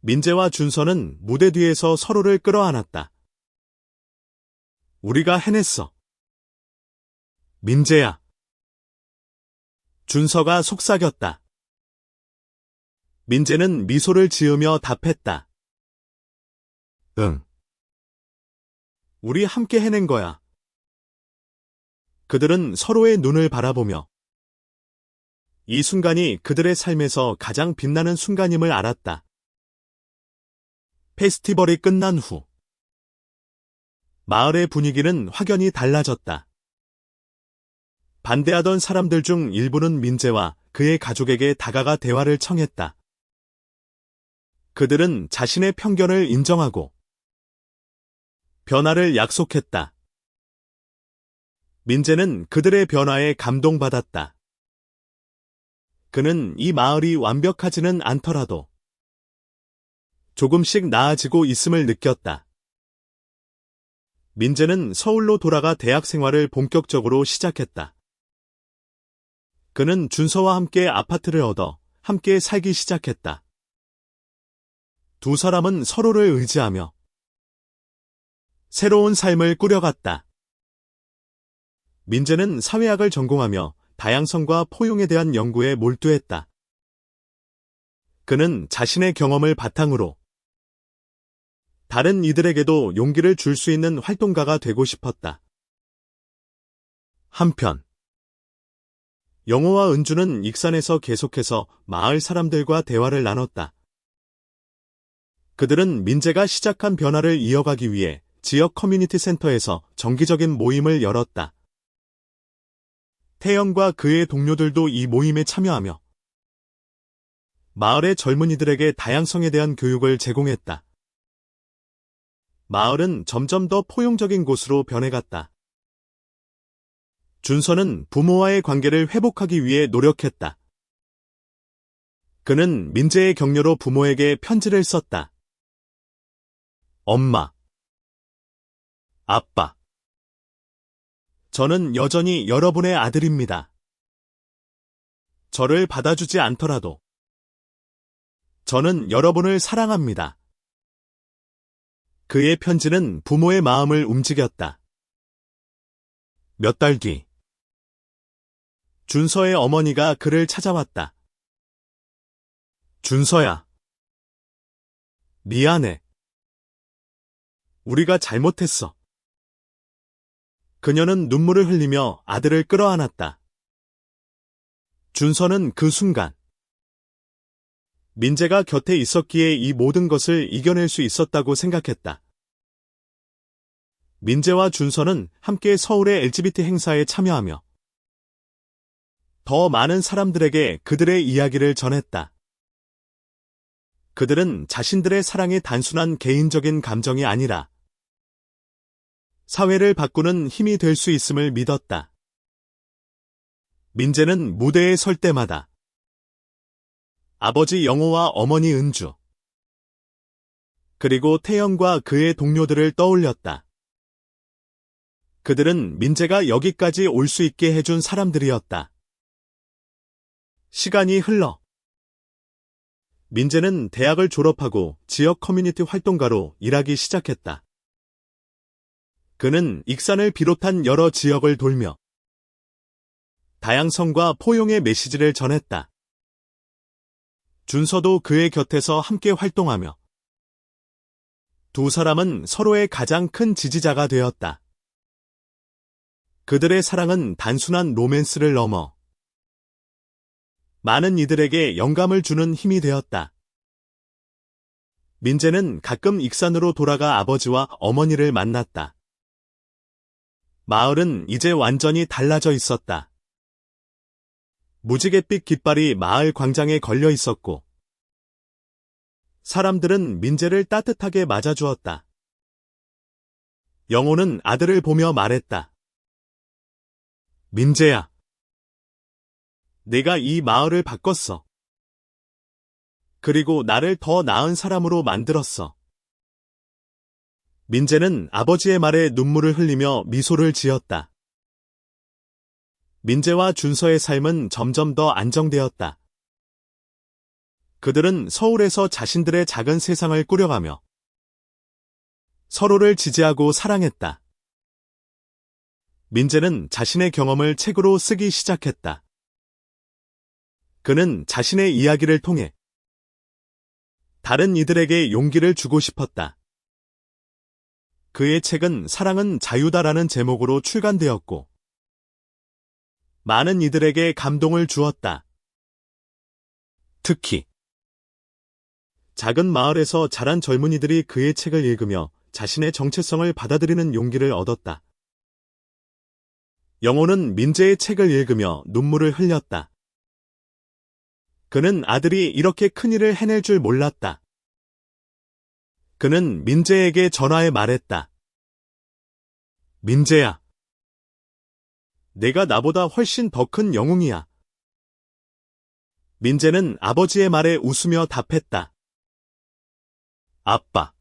민재와 준서는 무대 뒤에서 서로를 끌어안았다. 우리가 해냈어. 민재야. 준서가 속삭였다. 민재는 미소를 지으며 답했다. 응. 우리 함께 해낸 거야. 그들은 서로의 눈을 바라보며 이 순간이 그들의 삶에서 가장 빛나는 순간임을 알았다. 페스티벌이 끝난 후 마을의 분위기는 확연히 달라졌다. 반대하던 사람들 중 일부는 민재와 그의 가족에게 다가가 대화를 청했다. 그들은 자신의 편견을 인정하고 변화를 약속했다. 민재는 그들의 변화에 감동받았다. 그는 이 마을이 완벽하지는 않더라도 조금씩 나아지고 있음을 느꼈다. 민재는 서울로 돌아가 대학 생활을 본격적으로 시작했다. 그는 준서와 함께 아파트를 얻어 함께 살기 시작했다. 두 사람은 서로를 의지하며 새로운 삶을 꾸려갔다. 민재는 사회학을 전공하며 다양성과 포용에 대한 연구에 몰두했다. 그는 자신의 경험을 바탕으로 다른 이들에게도 용기를 줄 수 있는 활동가가 되고 싶었다. 한편 영호와 은주는 익산에서 계속해서 마을 사람들과 대화를 나눴다. 그들은 민재가 시작한 변화를 이어가기 위해 지역 커뮤니티 센터에서 정기적인 모임을 열었다. 태영과 그의 동료들도 이 모임에 참여하며 마을의 젊은이들에게 다양성에 대한 교육을 제공했다. 마을은 점점 더 포용적인 곳으로 변해갔다. 준서는 부모와의 관계를 회복하기 위해 노력했다. 그는 민재의 격려로 부모에게 편지를 썼다. 엄마, 아빠, 저는 여전히 여러분의 아들입니다. 저를 받아주지 않더라도 저는 여러분을 사랑합니다. 그의 편지는 부모의 마음을 움직였다. 몇 달 뒤, 준서의 어머니가 그를 찾아왔다. 준서야, 미안해. 우리가 잘못했어. 그녀는 눈물을 흘리며 아들을 끌어안았다. 준서는 그 순간 민재가 곁에 있었기에 이 모든 것을 이겨낼 수 있었다고 생각했다. 민재와 준서는 함께 서울의 LGBT 행사에 참여하며 더 많은 사람들에게 그들의 이야기를 전했다. 그들은 자신들의 사랑이 단순한 개인적인 감정이 아니라 사회를 바꾸는 힘이 될 수 있음을 믿었다. 민재는 무대에 설 때마다 아버지 영호와 어머니 은주, 그리고 태영과 그의 동료들을 떠올렸다. 그들은 민재가 여기까지 올 수 있게 해준 사람들이었다. 시간이 흘러 민재는 대학을 졸업하고 지역 커뮤니티 활동가로 일하기 시작했다. 그는 익산을 비롯한 여러 지역을 돌며 다양성과 포용의 메시지를 전했다. 준서도 그의 곁에서 함께 활동하며 두 사람은 서로의 가장 큰 지지자가 되었다. 그들의 사랑은 단순한 로맨스를 넘어 많은 이들에게 영감을 주는 힘이 되었다. 민재는 가끔 익산으로 돌아가 아버지와 어머니를 만났다. 마을은 이제 완전히 달라져 있었다. 무지갯빛 깃발이 마을 광장에 걸려 있었고 사람들은 민재를 따뜻하게 맞아주었다. 영호는 아들을 보며 말했다. 민재야, 내가 이 마을을 바꿨어. 그리고 나를 더 나은 사람으로 만들었어. 민재는 아버지의 말에 눈물을 흘리며 미소를 지었다. 민재와 준서의 삶은 점점 더 안정되었다. 그들은 서울에서 자신들의 작은 세상을 꾸려가며 서로를 지지하고 사랑했다. 민재는 자신의 경험을 책으로 쓰기 시작했다. 그는 자신의 이야기를 통해 다른 이들에게 용기를 주고 싶었다. 그의 책은 사랑은 자유다라는 제목으로 출간되었고 많은 이들에게 감동을 주었다. 특히 작은 마을에서 자란 젊은이들이 그의 책을 읽으며 자신의 정체성을 받아들이는 용기를 얻었다. 영호는 민재의 책을 읽으며 눈물을 흘렸다. 그는 아들이 이렇게 큰일을 해낼 줄 몰랐다. 그는 민재에게 전화해 말했다. 민재야, 내가 나보다 훨씬 더 큰 영웅이야. 민재는 아버지의 말에 웃으며 답했다. 아빠.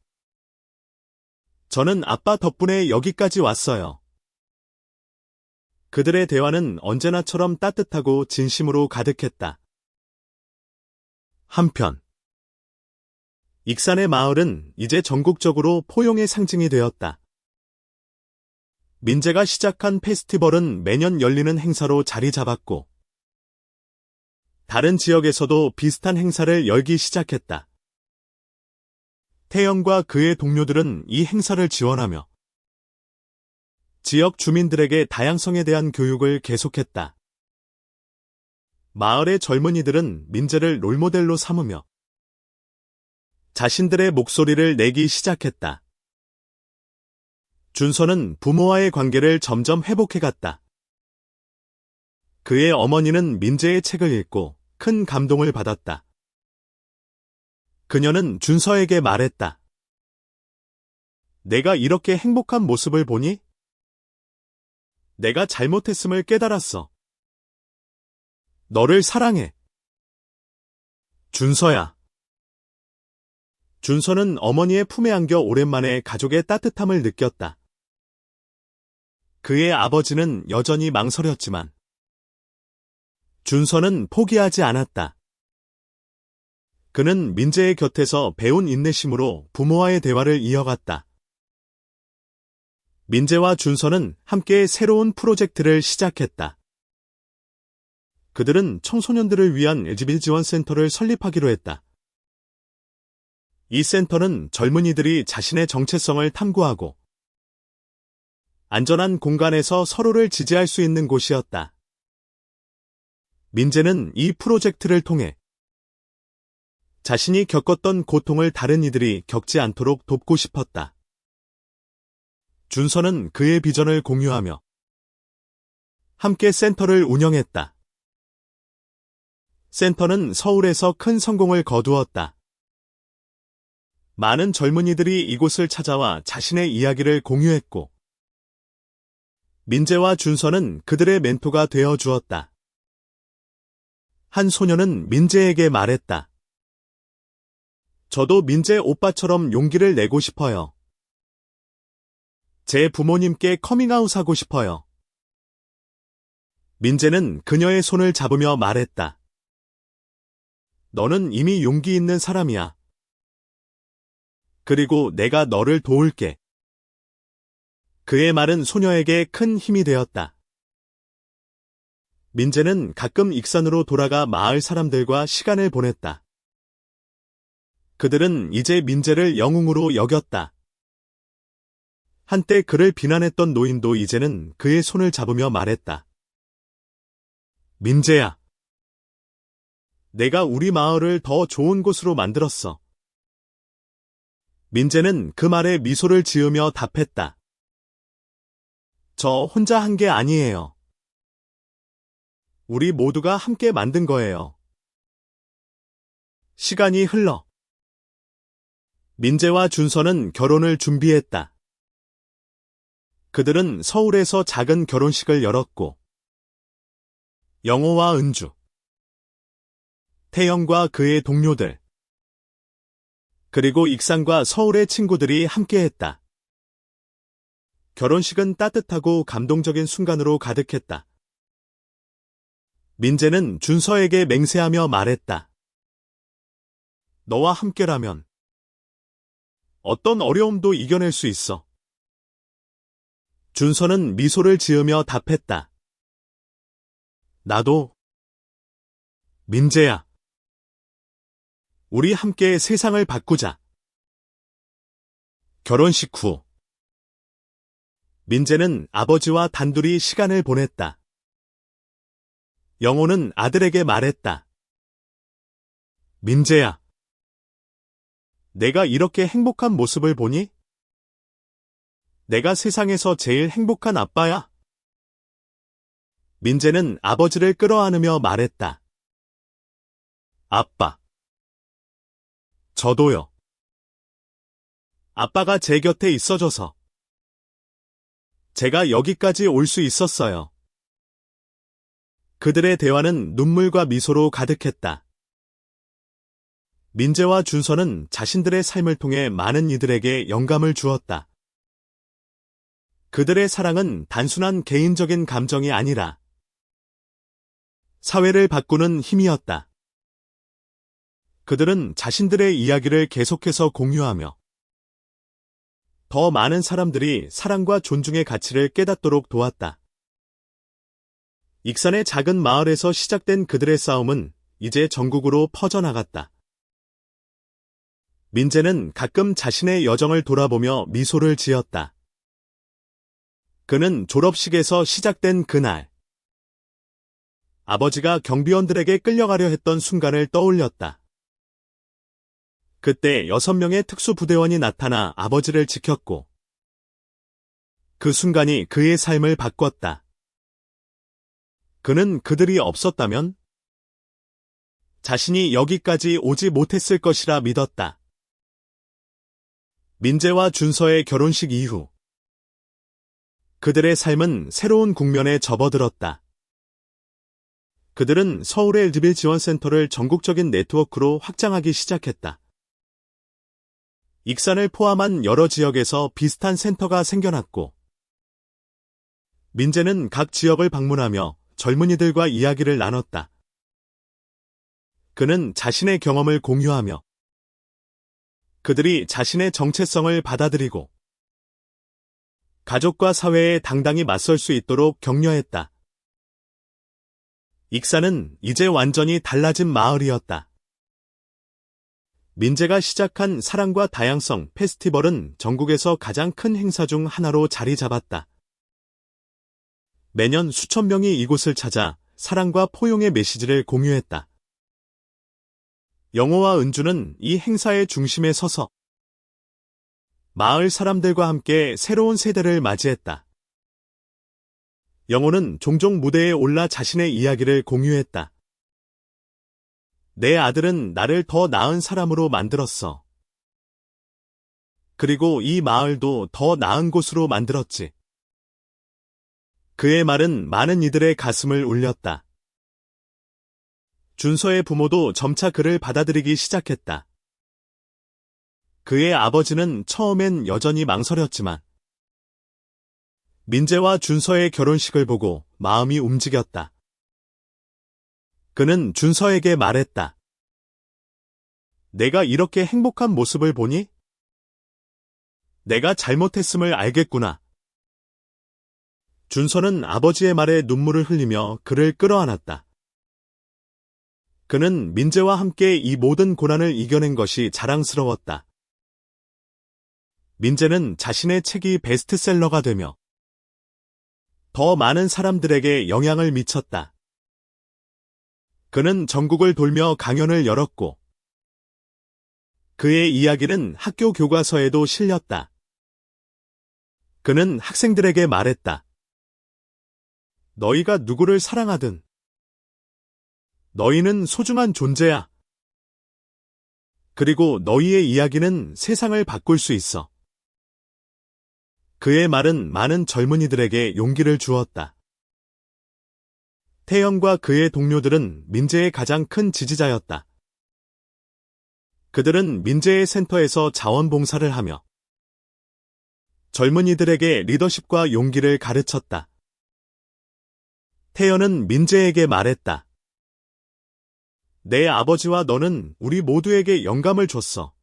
저는 아빠 덕분에 여기까지 왔어요. 그들의 대화는 언제나처럼 따뜻하고 진심으로 가득했다. 한편 익산의 마을은 이제 전국적으로 포용의 상징이 되었다. 민재가 시작한 페스티벌은 매년 열리는 행사로 자리 잡았고 다른 지역에서도 비슷한 행사를 열기 시작했다. 태영과 그의 동료들은 이 행사를 지원하며 지역 주민들에게 다양성에 대한 교육을 계속했다. 마을의 젊은이들은 민재를 롤모델로 삼으며 자신들의 목소리를 내기 시작했다. 준서는 부모와의 관계를 점점 회복해갔다. 그의 어머니는 민재의 책을 읽고 큰 감동을 받았다. 그녀는 준서에게 말했다. 내가 이렇게 행복한 모습을 보니? 내가 잘못했음을 깨달았어. 너를 사랑해. 준서야. 준서는 어머니의 품에 안겨 오랜만에 가족의 따뜻함을 느꼈다. 그의 아버지는 여전히 망설였지만 준서는 포기하지 않았다. 그는 민재의 곁에서 배운 인내심으로 부모와의 대화를 이어갔다. 민재와 준서는 함께 새로운 프로젝트를 시작했다. 그들은 청소년들을 위한 LGBT 지원센터를 설립하기로 했다. 이 센터는 젊은이들이 자신의 정체성을 탐구하고 안전한 공간에서 서로를 지지할 수 있는 곳이었다. 민재는 이 프로젝트를 통해 자신이 겪었던 고통을 다른 이들이 겪지 않도록 돕고 싶었다. 준서는 그의 비전을 공유하며 함께 센터를 운영했다. 센터는 서울에서 큰 성공을 거두었다. 많은 젊은이들이 이곳을 찾아와 자신의 이야기를 공유했고, 민재와 준서는 그들의 멘토가 되어 주었다. 한 소녀는 민재에게 말했다. 저도 민재 오빠처럼 용기를 내고 싶어요. 제 부모님께 커밍아웃하고 싶어요. 민재는 그녀의 손을 잡으며 말했다. 너는 이미 용기 있는 사람이야. 그리고 내가 너를 도울게. 그의 말은 소녀에게 큰 힘이 되었다. 민재는 가끔 익산으로 돌아가 마을 사람들과 시간을 보냈다. 그들은 이제 민재를 영웅으로 여겼다. 한때 그를 비난했던 노인도 이제는 그의 손을 잡으며 말했다. 민재야. 내가 우리 마을을 더 좋은 곳으로 만들었어. 민재는 그 말에 미소를 지으며 답했다. 저 혼자 한 게 아니에요. 우리 모두가 함께 만든 거예요. 시간이 흘러 민재와 준서는 결혼을 준비했다. 그들은 서울에서 작은 결혼식을 열었고, 영호와 은주, 태영과 그의 동료들, 그리고 익산과 서울의 친구들이 함께했다. 결혼식은 따뜻하고 감동적인 순간으로 가득했다. 민재는 준서에게 맹세하며 말했다. 너와 함께라면 어떤 어려움도 이겨낼 수 있어. 준서는 미소를 지으며 답했다. 나도. 민재야. 우리 함께 세상을 바꾸자. 결혼식 후 민재는 아버지와 단둘이 시간을 보냈다. 영호는 아들에게 말했다. 민재야. 내가 이렇게 행복한 모습을 보니? 내가 세상에서 제일 행복한 아빠야. 민재는 아버지를 끌어안으며 말했다. 아빠. 저도요. 아빠가 제 곁에 있어줘서 제가 여기까지 올 수 있었어요. 그들의 대화는 눈물과 미소로 가득했다. 민재와 준서는 자신들의 삶을 통해 많은 이들에게 영감을 주었다. 그들의 사랑은 단순한 개인적인 감정이 아니라 사회를 바꾸는 힘이었다. 그들은 자신들의 이야기를 계속해서 공유하며 더 많은 사람들이 사랑과 존중의 가치를 깨닫도록 도왔다. 익산의 작은 마을에서 시작된 그들의 싸움은 이제 전국으로 퍼져나갔다. 민재는 가끔 자신의 여정을 돌아보며 미소를 지었다. 그는 졸업식에서 시작된 그날, 아버지가 경비원들에게 끌려가려 했던 순간을 떠올렸다. 그때 6명의 특수부대원이 나타나 아버지를 지켰고 그 순간이 그의 삶을 바꿨다. 그는 그들이 없었다면 자신이 여기까지 오지 못했을 것이라 믿었다. 민재와 준서의 결혼식 이후 그들의 삶은 새로운 국면에 접어들었다. 그들은 서울의 LDB 지원센터를 전국적인 네트워크로 확장하기 시작했다. 익산을 포함한 여러 지역에서 비슷한 센터가 생겨났고 민재는 각 지역을 방문하며 젊은이들과 이야기를 나눴다. 그는 자신의 경험을 공유하며 그들이 자신의 정체성을 받아들이고 가족과 사회에 당당히 맞설 수 있도록 격려했다. 익산은 이제 완전히 달라진 마을이었다. 민재가 시작한 사랑과 다양성 페스티벌은 전국에서 가장 큰 행사 중 하나로 자리 잡았다. 매년 수천 명이 이곳을 찾아 사랑과 포용의 메시지를 공유했다. 영호와 은주는 이 행사의 중심에 서서 마을 사람들과 함께 새로운 세대를 맞이했다. 영호는 종종 무대에 올라 자신의 이야기를 공유했다. 내 아들은 나를 더 나은 사람으로 만들었어. 그리고 이 마을도 더 나은 곳으로 만들었지. 그의 말은 많은 이들의 가슴을 울렸다. 준서의 부모도 점차 그를 받아들이기 시작했다. 그의 아버지는 처음엔 여전히 망설였지만 민재와 준서의 결혼식을 보고 마음이 움직였다. 그는 준서에게 말했다. 내가 이렇게 행복한 모습을 보니? 내가 잘못했음을 알겠구나. 준서는 아버지의 말에 눈물을 흘리며 그를 끌어안았다. 그는 민재와 함께 이 모든 고난을 이겨낸 것이 자랑스러웠다. 민재는 자신의 책이 베스트셀러가 되며 더 많은 사람들에게 영향을 미쳤다. 그는 전국을 돌며 강연을 열었고 그의 이야기는 학교 교과서에도 실렸다. 그는 학생들에게 말했다. 너희가 누구를 사랑하든 너희는 소중한 존재야. 그리고 너희의 이야기는 세상을 바꿀 수 있어. 그의 말은 많은 젊은이들에게 용기를 주었다. 태연과 그의 동료들은 민재의 가장 큰 지지자였다. 그들은 민재의 센터에서 자원봉사를 하며 젊은이들에게 리더십과 용기를 가르쳤다. 태연은 민재에게 말했다. 내 아버지와 너는 우리 모두에게 영감을 줬어.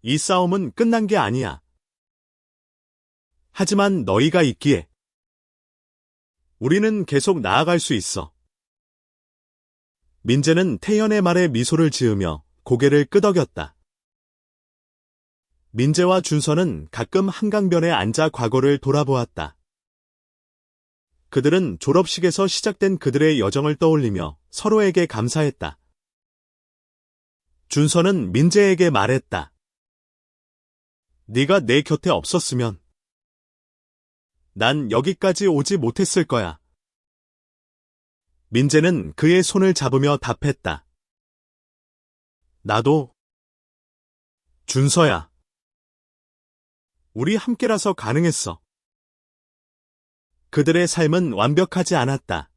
이 싸움은 끝난 게 아니야. 하지만 너희가 있기에 우리는 계속 나아갈 수 있어. 민재는 태연의 말에 미소를 지으며 고개를 끄덕였다. 민재와 준서는 가끔 한강변에 앉아 과거를 돌아보았다. 그들은 졸업식에서 시작된 그들의 여정을 떠올리며 서로에게 감사했다. 준서는 민재에게 말했다. 네가 내 곁에 없었으면 난 여기까지 오지 못했을 거야. 민재는 그의 손을 잡으며 답했다. 나도. 준서야. 우리 함께라서 가능했어. 그들의 삶은 완벽하지 않았다.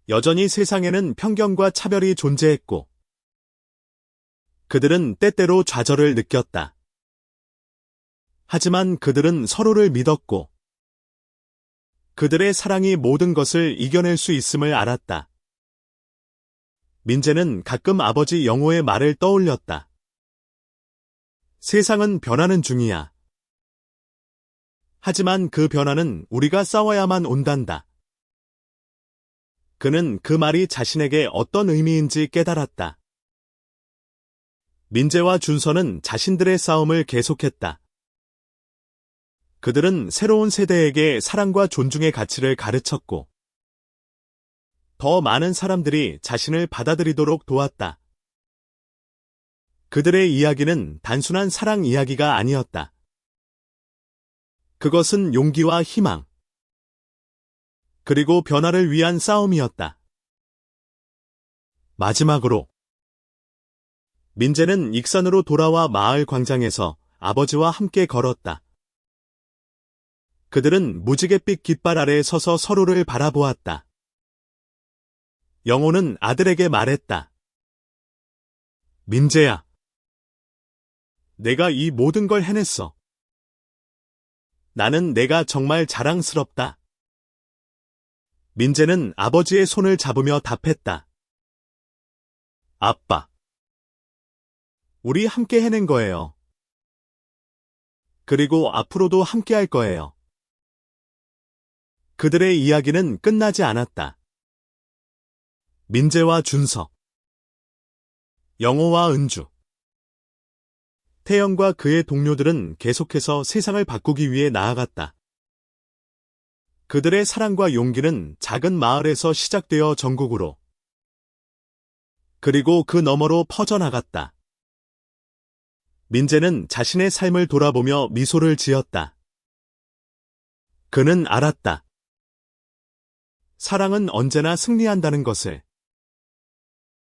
여전히 세상에는 편견과 차별이 존재했고 그들은 때때로 좌절을 느꼈다. 하지만 그들은 서로를 믿었고 그들의 사랑이 모든 것을 이겨낼 수 있음을 알았다. 민재는 가끔 아버지 영호의 말을 떠올렸다. 세상은 변하는 중이야. 하지만 그 변화는 우리가 싸워야만 온단다. 그는 그 말이 자신에게 어떤 의미인지 깨달았다. 민재와 준서는 자신들의 싸움을 계속했다. 그들은 새로운 세대에게 사랑과 존중의 가치를 가르쳤고 더 많은 사람들이 자신을 받아들이도록 도왔다. 그들의 이야기는 단순한 사랑 이야기가 아니었다. 그것은 용기와 희망, 그리고 변화를 위한 싸움이었다. 마지막으로, 민재는 익산으로 돌아와 마을 광장에서 아버지와 함께 걸었다. 그들은 무지갯빛 깃발 아래에 서서 서로를 바라보았다. 영호는 아들에게 말했다. 민재야, 내가 이 모든 걸 해냈어. 나는 내가 정말 자랑스럽다. 민재는 아버지의 손을 잡으며 답했다. 아빠, 우리 함께 해낸 거예요. 그리고 앞으로도 함께 할 거예요. 그들의 이야기는 끝나지 않았다. 민재와 준석, 영호와 은주, 태영과 그의 동료들은 계속해서 세상을 바꾸기 위해 나아갔다. 그들의 사랑과 용기는 작은 마을에서 시작되어 전국으로, 그리고 그 너머로 퍼져나갔다. 민재는 자신의 삶을 돌아보며 미소를 지었다. 그는 알았다. 사랑은 언제나 승리한다는 것을.